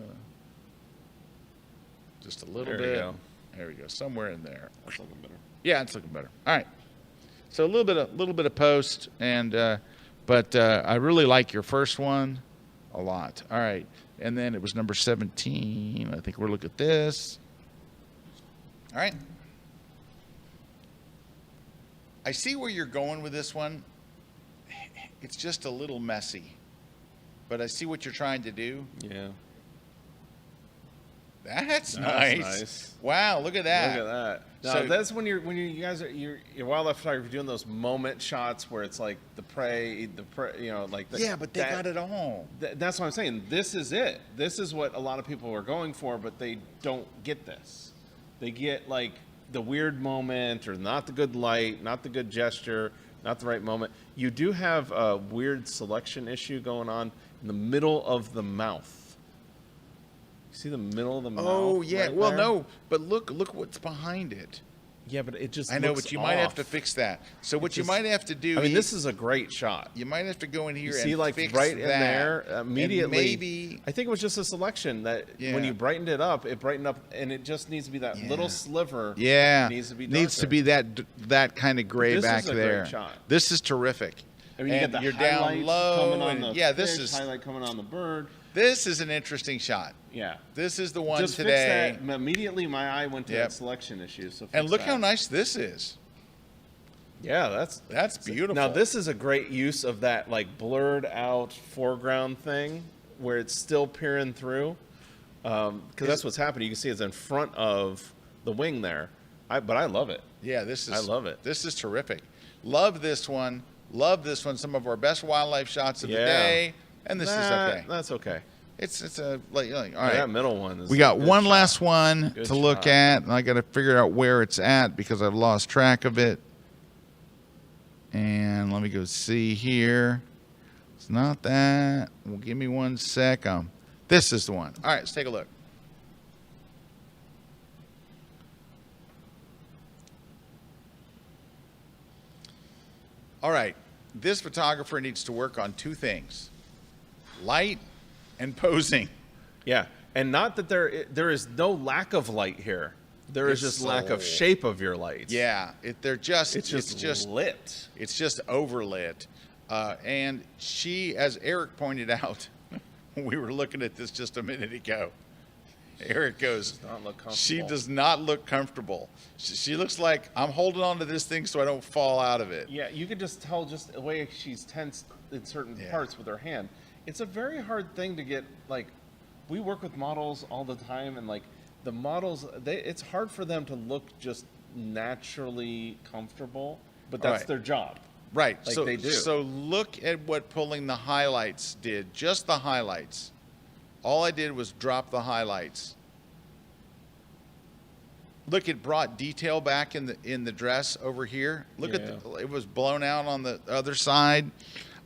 Speaker 1: Just a little bit.
Speaker 3: Go.
Speaker 1: There we go. Somewhere in there.
Speaker 3: That's looking better.
Speaker 1: Yeah, it's looking better. All right. So a little bit of post, and but I really like your first one a lot. All right, and then it was number 17. I think we'll look at this. All right. I see where you're going with this one. It's just a little messy, but I see what you're trying to do.
Speaker 3: Yeah.
Speaker 1: That's nice. Wow, look at that.
Speaker 3: Look at that. Now,
Speaker 1: So-
Speaker 3: that's when you guys are your wildlife photography doing those moment shots where it's like the prey, like the,
Speaker 1: Yeah, but they got it all.
Speaker 3: That's what I'm saying. This is it. This is what a lot of people are going for, but they don't get this. They get like the weird moment, or not the good light, not the good gesture, not the right moment. You do have a weird selection issue going on in the middle of the mouth. See the middle of the mouth?
Speaker 1: Oh yeah.
Speaker 3: right
Speaker 1: Well,
Speaker 3: there?
Speaker 1: no, but look what's behind it.
Speaker 3: Yeah, but it just
Speaker 1: I know,
Speaker 3: looks
Speaker 1: but you might have to
Speaker 3: off.
Speaker 1: fix that. So what you
Speaker 3: just-
Speaker 1: might have to do.
Speaker 3: I mean, this is a great shot.
Speaker 1: You might have to go in here
Speaker 3: You
Speaker 1: and
Speaker 3: see, like
Speaker 1: fix
Speaker 3: right
Speaker 1: that,
Speaker 3: in there,
Speaker 1: and
Speaker 3: immediately.
Speaker 1: maybe
Speaker 3: I think it was just a selection that
Speaker 1: Yeah.
Speaker 3: when you brightened it up, and it just needs to be that little sliver.
Speaker 1: yeah
Speaker 3: needs to be
Speaker 1: that kind of gray
Speaker 3: This
Speaker 1: back
Speaker 3: is a great
Speaker 1: there.
Speaker 3: shot.
Speaker 1: This is terrific.
Speaker 3: I mean, you
Speaker 1: And
Speaker 3: get the
Speaker 1: you're down
Speaker 3: highlights
Speaker 1: low,
Speaker 3: coming on
Speaker 1: and
Speaker 3: the
Speaker 1: yeah,
Speaker 3: fish, highlight coming on the bird.
Speaker 1: This is an interesting shot.
Speaker 3: Yeah,
Speaker 1: This is the one
Speaker 3: just
Speaker 1: today.
Speaker 3: fix that. Immediately, my eye went to
Speaker 1: Yep.
Speaker 3: that selection issue. So
Speaker 1: And
Speaker 3: fix
Speaker 1: look
Speaker 3: that.
Speaker 1: how nice this is.
Speaker 3: Yeah,
Speaker 1: That's beautiful.
Speaker 3: Now this is a great use of that like blurred out foreground thing where it's still peering through, because that's what's happening. You can see it's in front of the wing there. But I love it.
Speaker 1: Yeah, this is.
Speaker 3: I love it.
Speaker 1: This is terrific. Love this one. Love this one. Some of our best wildlife shots of the
Speaker 3: Yeah.
Speaker 1: day, and this is okay.
Speaker 3: That's okay.
Speaker 1: It's a like all right.
Speaker 3: That middle one is
Speaker 1: We got
Speaker 3: a good
Speaker 1: one
Speaker 3: shot.
Speaker 1: last one
Speaker 3: Good
Speaker 1: to look
Speaker 3: shot.
Speaker 1: at, and I got to figure out where it's at because I've lost track of it. And let me go see here. It's not that. Well, give me 1 sec. This is the one. All right, let's take a look. All right, this photographer needs to work on 2 things: light and posing.
Speaker 3: Yeah, and not that there is no lack of light here. There is
Speaker 1: It's
Speaker 3: just lack of
Speaker 1: so-
Speaker 3: shape of your lights.
Speaker 1: Yeah, it's
Speaker 3: it's just lit.
Speaker 1: It's just overlit. And she, as Erik pointed out, we were looking at this just a minute ago. Erik goes,
Speaker 3: Does not look comfortable.
Speaker 1: she does not look comfortable. She looks like I'm holding on to this thing so I don't fall out of it.
Speaker 3: Yeah, you could just tell just the way she's tense in certain
Speaker 1: Yeah.
Speaker 3: parts with her hand. It's a very hard thing to get, like, we work with models all the time, and like the models, it's hard for them to look just naturally comfortable, but that's
Speaker 1: Right.
Speaker 3: their job.
Speaker 1: Right.
Speaker 3: Like
Speaker 1: so,
Speaker 3: they do.
Speaker 1: So look at what pulling the highlights did. Just the highlights. All I did was drop the highlights. Look, it brought detail back in the dress over here. Look at it was blown out on the other side.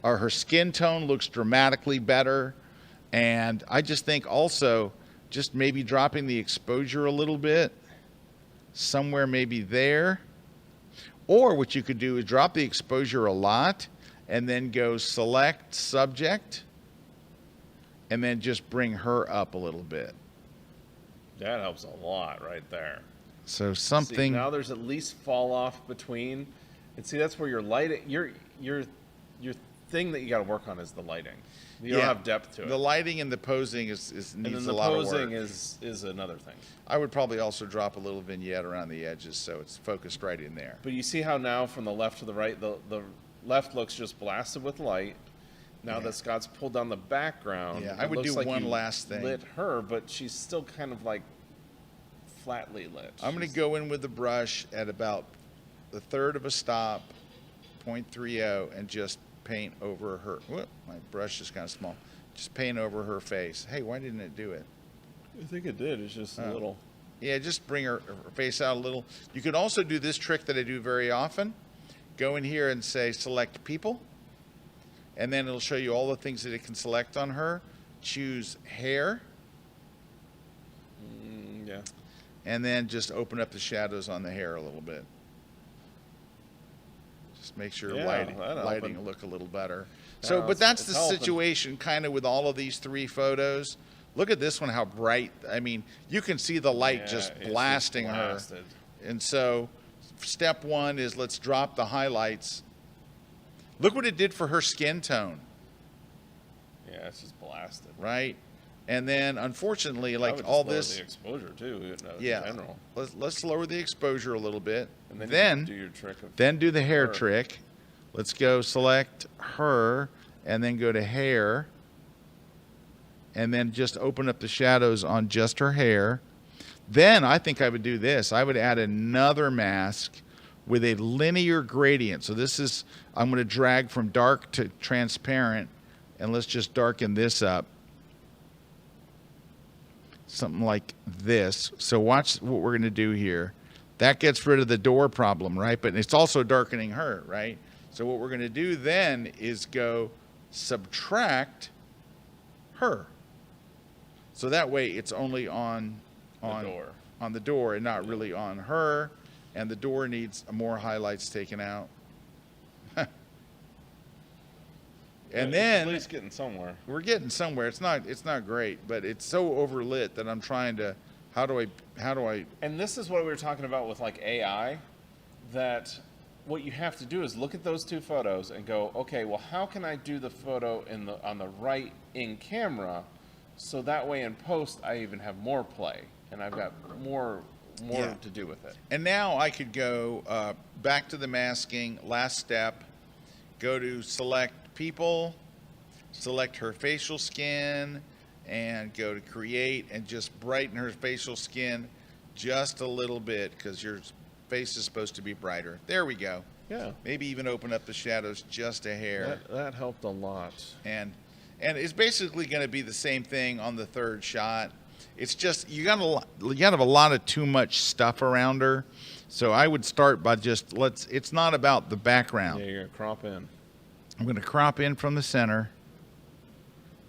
Speaker 1: Her skin tone looks dramatically better. And I just think also just maybe dropping the exposure a little bit, somewhere maybe there. Or what you could do is drop the exposure a lot and then go select subject and then just bring her up a little bit.
Speaker 3: That helps a lot right there.
Speaker 1: So something.
Speaker 3: See, now there's at least fall off between, and see that's where your lighting, your thing that you got to work on is the lighting. You don't have depth to it.
Speaker 1: The lighting and the posing needs a lot of work.
Speaker 3: And then the posing is another thing.
Speaker 1: I would probably also drop a little vignette around the edges so it's focused right in there.
Speaker 3: But you see how now from the left to the right, the left looks just blasted with light. Now that Scott's pulled down the background,
Speaker 1: I would do one last thing.
Speaker 3: Lit her, but she's still kind of like flatly lit.
Speaker 1: I'm going to go in with the brush at about the third of a stop, 0.30, and just paint over her. Whoop, my brush is kind of small. Just paint over her face. Hey, why didn't it do it?
Speaker 3: I think it did. It's just a little.
Speaker 1: Yeah, just bring her face out a little. You could also do this trick that I do very often. Go in here and say select people. And then it'll show you all the things that it can select on her. Choose hair.
Speaker 3: Yeah.
Speaker 1: And then just open up the shadows on the hair a little bit. Just make sure lighting will look a little better. So, but that's the situation kind of with all of these three photos. Look at this one, how bright. I mean, you can see the light just blasting her. And so step one is let's drop the highlights. Look what it did for her skin tone.
Speaker 3: Yeah, it's just blasted.
Speaker 1: Right? And then, unfortunately, like all this,
Speaker 3: the exposure too. In general.
Speaker 1: Let's lower the exposure a little bit.
Speaker 3: And then do your trick.
Speaker 1: Then do the hair trick. Let's go select her, and then go to hair, and then just open up the shadows on just her hair. Then I think I would do this. I would add another mask with a linear gradient. So this is, I'm going to drag from dark to transparent, and let's just darken this up. Something like this. So watch what we're going to do here. That gets rid of the door problem, right? But it's also darkening her, right? So what we're going to do then is go subtract her. So that way it's only on the door and not really on her. And the door needs more highlights taken out. And then
Speaker 3: at least getting somewhere.
Speaker 1: We're getting somewhere. It's not great, but it's so overlit that I'm trying to how do I
Speaker 3: And this is what we were talking about with like AI, that what you have to do is look at those two photos and go, okay, well how can I do the photo on the right in camera so that way in post I even have more play and I've got more to do with it.
Speaker 1: And now I could go back to the masking, last step, go to select people, select her facial skin, and go to create and just brighten her facial skin just a little bit because your face is supposed to be brighter. There we go.
Speaker 3: Yeah.
Speaker 1: Maybe even open up the shadows just a hair.
Speaker 3: That helped a lot.
Speaker 1: And it's basically going to be the same thing on the third shot. It's just you got to have a lot of too much stuff around her. So I would start by just it's not about the background.
Speaker 3: Yeah, you're going to crop in.
Speaker 1: I'm going to crop in from the center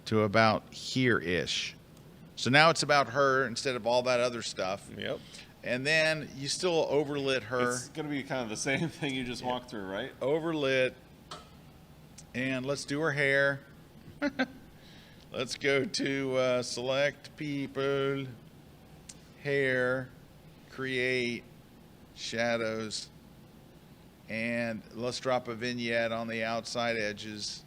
Speaker 1: to about here-ish. So now it's about her instead of all that other stuff.
Speaker 3: Yep.
Speaker 1: And then you still overlit her.
Speaker 3: It's going to be kind of the same thing you just walked through, right?
Speaker 1: Overlit. And let's do her hair. Let's go to select people, hair, create, shadows, and let's drop a vignette on the outside edges.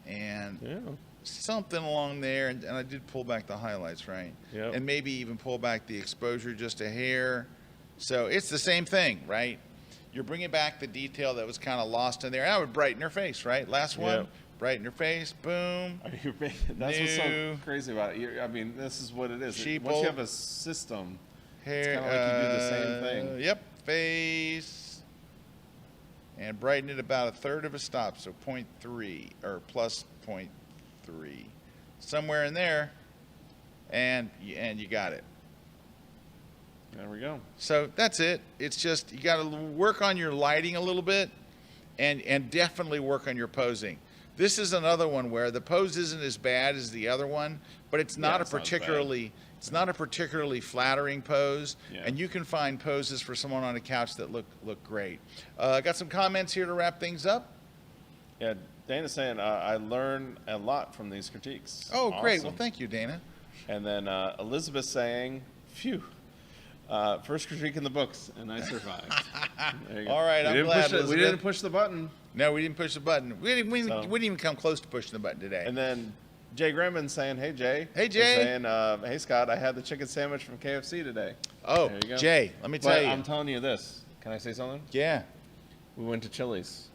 Speaker 1: And something along there, and I did pull back the highlights, right?
Speaker 3: Yep.
Speaker 1: And maybe even pull back the exposure just a hair. So it's the same thing, right? You're bringing back the detail that was kind of lost in there. And I would brighten her face, right? Last one, brighten her face, boom.
Speaker 3: That's what's so crazy about it. I mean, this is what it is. Once you have a system,
Speaker 1: hair,
Speaker 3: it's kind of like you do the same thing.
Speaker 1: Yep, face. And brighten it about a third of a stop, so 0.3 or plus 0.3. Somewhere in there. and you got it.
Speaker 3: There we go.
Speaker 1: So that's it. It's just you got to work on your lighting a little bit, and definitely work on your posing. This is another one where the pose isn't as bad as the other one, but it's not a particularly flattering pose.
Speaker 3: Yeah.
Speaker 1: And you can find poses for someone on a couch that look great. I got some comments here to wrap things up.
Speaker 3: Yeah, Dana's saying I learn a lot from these critiques.
Speaker 1: Oh, great.
Speaker 3: Awesome.
Speaker 1: Well, thank you, Dana.
Speaker 3: And then Elizabeth saying, phew, first critique in the books, and I survived. There you go.
Speaker 1: All right, I'm glad,
Speaker 3: We
Speaker 1: Elizabeth.
Speaker 3: didn't push the button.
Speaker 1: No, we didn't push the button. We didn't even come close to pushing the button today.
Speaker 3: And then Jay Grimman saying, hey, Jay.
Speaker 1: Hey, Jay.
Speaker 3: Saying, hey, Scott, I had the chicken sandwich from KFC today.
Speaker 1: Oh,
Speaker 3: there you go.
Speaker 1: Jay, let me tell you.
Speaker 3: I'm telling you this. Can I say something?
Speaker 1: Yeah.
Speaker 3: We went to Chili's.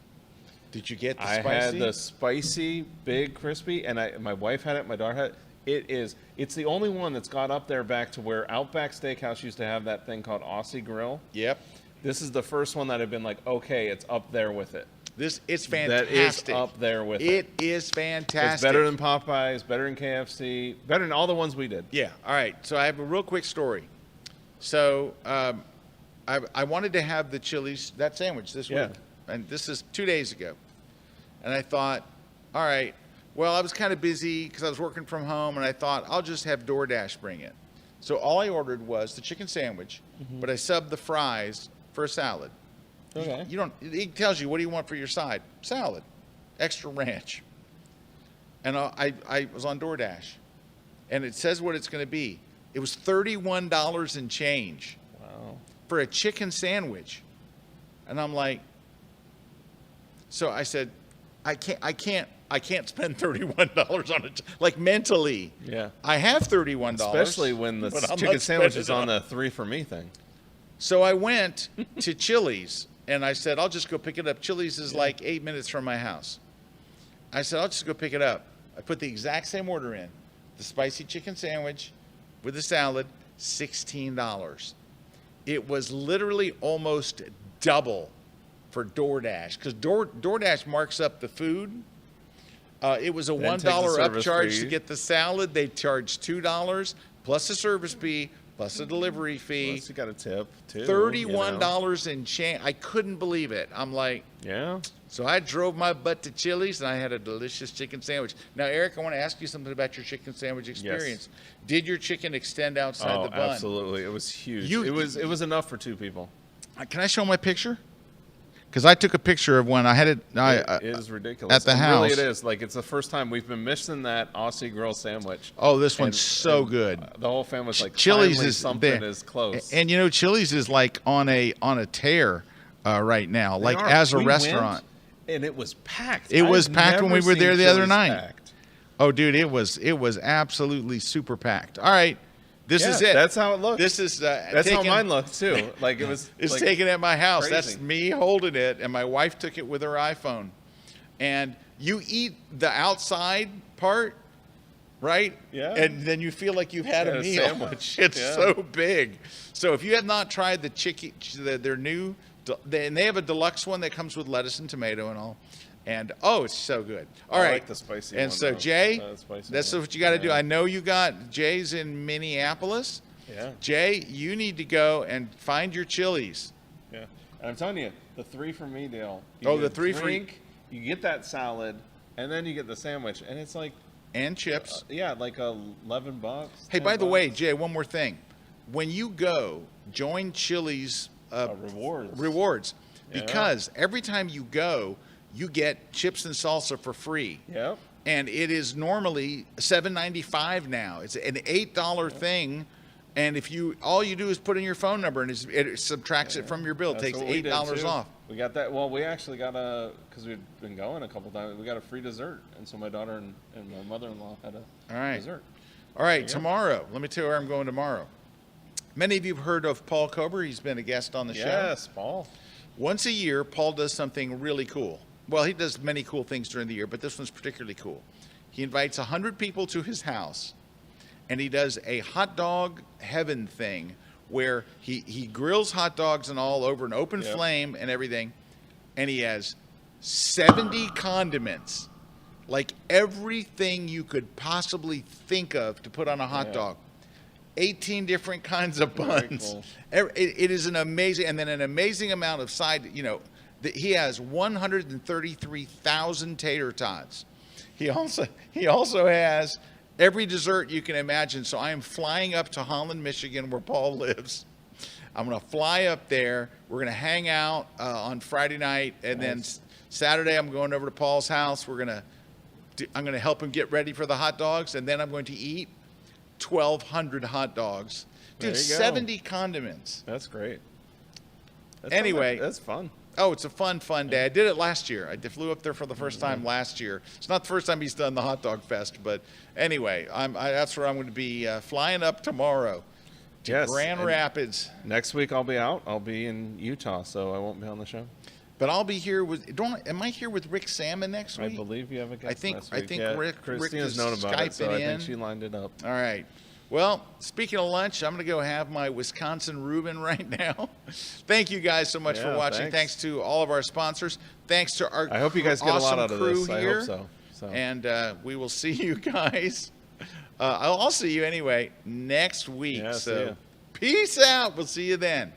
Speaker 1: Did you get the
Speaker 3: I
Speaker 1: spicy?
Speaker 3: had the spicy, big, crispy, and my wife had it, my daughter had it. It's the only one that's got up there back to where Outback Steakhouse used to have that thing called Aussie Grill.
Speaker 1: Yep.
Speaker 3: This is the first one that I've been like, okay, it's up there with it.
Speaker 1: It's fantastic.
Speaker 3: That is up there with it.
Speaker 1: It is fantastic.
Speaker 3: It's better than Popeyes, better than KFC, better than all the ones we did.
Speaker 1: Yeah. All right. So I have a real quick story. So I wanted to have the Chili's, that sandwich this week. And this is 2 days ago. And I thought, all right, well, I was kind of busy because I was working from home, and I thought I'll just have DoorDash bring it. So all I ordered was the chicken sandwich, but I subbed the fries for a salad.
Speaker 3: Okay.
Speaker 1: It tells you, what do you want for your side? Salad, extra ranch. And I was on DoorDash, and it says what it's going to be. It was $31 and change.
Speaker 3: Wow.
Speaker 1: For a chicken sandwich. And I'm like, so I said, I can't spend $31 on it. Like mentally.
Speaker 3: Yeah.
Speaker 1: I have $31.
Speaker 3: Especially when the chicken sandwich is on the 3 for me thing.
Speaker 1: So I went to Chili's and I said, I'll just go pick it up. Chili's is like 8 minutes from my house. I said, I'll just go pick it up. I put the exact same order in. The spicy chicken sandwich with the salad, $16. It was literally almost double for DoorDash, because DoorDash marks up the food. It was a $1 upcharge to get the salad. They charged $2 plus a service fee plus a delivery fee.
Speaker 3: Plus you got a tip too.
Speaker 1: $31 and change. I couldn't believe it. I'm like,
Speaker 3: yeah.
Speaker 1: So I drove my butt to Chili's and I had a delicious chicken sandwich. Now, Eric, I want to ask you something about your chicken sandwich experience. Yes. Did your chicken extend outside the bun?
Speaker 3: Oh, absolutely. It was huge. It was enough for 2 people.
Speaker 1: Can I show my picture? Because I took a picture of when I had it.
Speaker 3: It is ridiculous.
Speaker 1: At the house.
Speaker 3: Really, it is. Like, it's the first time we've been missing that Aussie grill sandwich.
Speaker 1: Oh, this one's so good.
Speaker 3: The whole family's like,
Speaker 1: Chili's is
Speaker 3: something is close.
Speaker 1: And you know, Chili's is like on a tear right now, like as a restaurant.
Speaker 3: And it was packed.
Speaker 1: It was packed when we were there the other night.
Speaker 3: Packed.
Speaker 1: Oh, dude, it was absolutely super packed. All right. This is it.
Speaker 3: That's how it looks.
Speaker 1: This is
Speaker 3: that's how mine looked too. Like it was.
Speaker 1: It's
Speaker 3: like
Speaker 1: taken at my house.
Speaker 3: crazy.
Speaker 1: That's me holding it, and my wife took it with her iPhone. And you eat the outside part, right? Yeah. And then you feel like you've had a meal.
Speaker 3: Sandwich.
Speaker 1: It's so big. So if you have not tried the chicken, their new, and they have a deluxe one that comes with lettuce and tomato and all. And it's so good. All right.
Speaker 3: I like the spicy
Speaker 1: and
Speaker 3: one,
Speaker 1: so
Speaker 3: though.
Speaker 1: Jay, that's
Speaker 3: one.
Speaker 1: what you got to do. I know Jay's in Minneapolis.
Speaker 3: Yeah.
Speaker 1: Jay, you need to go and find your Chili's.
Speaker 3: Yeah. And I'm telling you, the 3 for me deal.
Speaker 1: The 3 for
Speaker 3: you get that salad, and then you get the sandwich, and it's like
Speaker 1: and chips.
Speaker 3: Like $11.
Speaker 1: Hey, by the way, Jay, one more thing. When you go, join Chili's rewards because every time you go, you get chips and salsa for free.
Speaker 3: Yep.
Speaker 1: And it is normally $7.95 now. It's an $8 thing. And if all you do is put in your phone number and it subtracts it from your bill. It takes $8 off.
Speaker 3: We got that. Well, we actually got because we've been going a couple times, we got a free dessert. And so my daughter and my mother-in-law had a dessert.
Speaker 1: All right, tomorrow. Let me tell you where I'm going tomorrow. Many of you have heard of Paul Kober. He's been a guest on the show.
Speaker 3: Yes, Paul.
Speaker 1: Once a year, Paul does something really cool. Well, he does many cool things during the year, but this one's particularly cool. He invites 100 people to his house, and he does a hot dog heaven thing where he grills hot dogs and all over an open flame and everything, and he has 70 condiments, like everything you could possibly think of to put on a hot dog. 18 different kinds of buns.
Speaker 3: Cool.
Speaker 1: It is an amazing, and then an amazing amount of side, he has 133,000 tater tots. He also has every dessert you can imagine. So I am flying up to Holland, Michigan, where Paul lives. I'm going to fly up there. We're going to hang out on Friday night, and then Saturday I'm going over to Paul's house. I'm going to help him get ready for the hot dogs, and then I'm going to eat 1,200 hot dogs. Dude, 70 condiments.
Speaker 3: That's great.
Speaker 1: Anyway,
Speaker 3: that's fun.
Speaker 1: Oh, it's a fun day. I did it last year. I flew up there for the first time last year. It's not the first time he's done the hot dog fest, but anyway, that's where I'm going to be flying up tomorrow to Grand Rapids.
Speaker 3: Next week I'll be out. I'll be in Utah, so I won't be on the show.
Speaker 1: But I'll be here with. Am I here with Rick Salmon next week?
Speaker 3: I believe you have a guest.
Speaker 1: I think Rick
Speaker 3: Christina's
Speaker 1: is
Speaker 3: known about it, so I
Speaker 1: Skyping
Speaker 3: think
Speaker 1: in.
Speaker 3: she lined it up.
Speaker 1: All right. Well, speaking of lunch, I'm going to go have my Wisconsin Reuben right now. Thank you guys so much for watching. Thanks to all of our sponsors. Thanks to our
Speaker 3: I hope you guys get a lot out of this.
Speaker 1: Here.
Speaker 3: I hope so.
Speaker 1: And we will see you guys. I'll see you anyway next week.
Speaker 3: Yeah,
Speaker 1: so peace out. We'll see you then.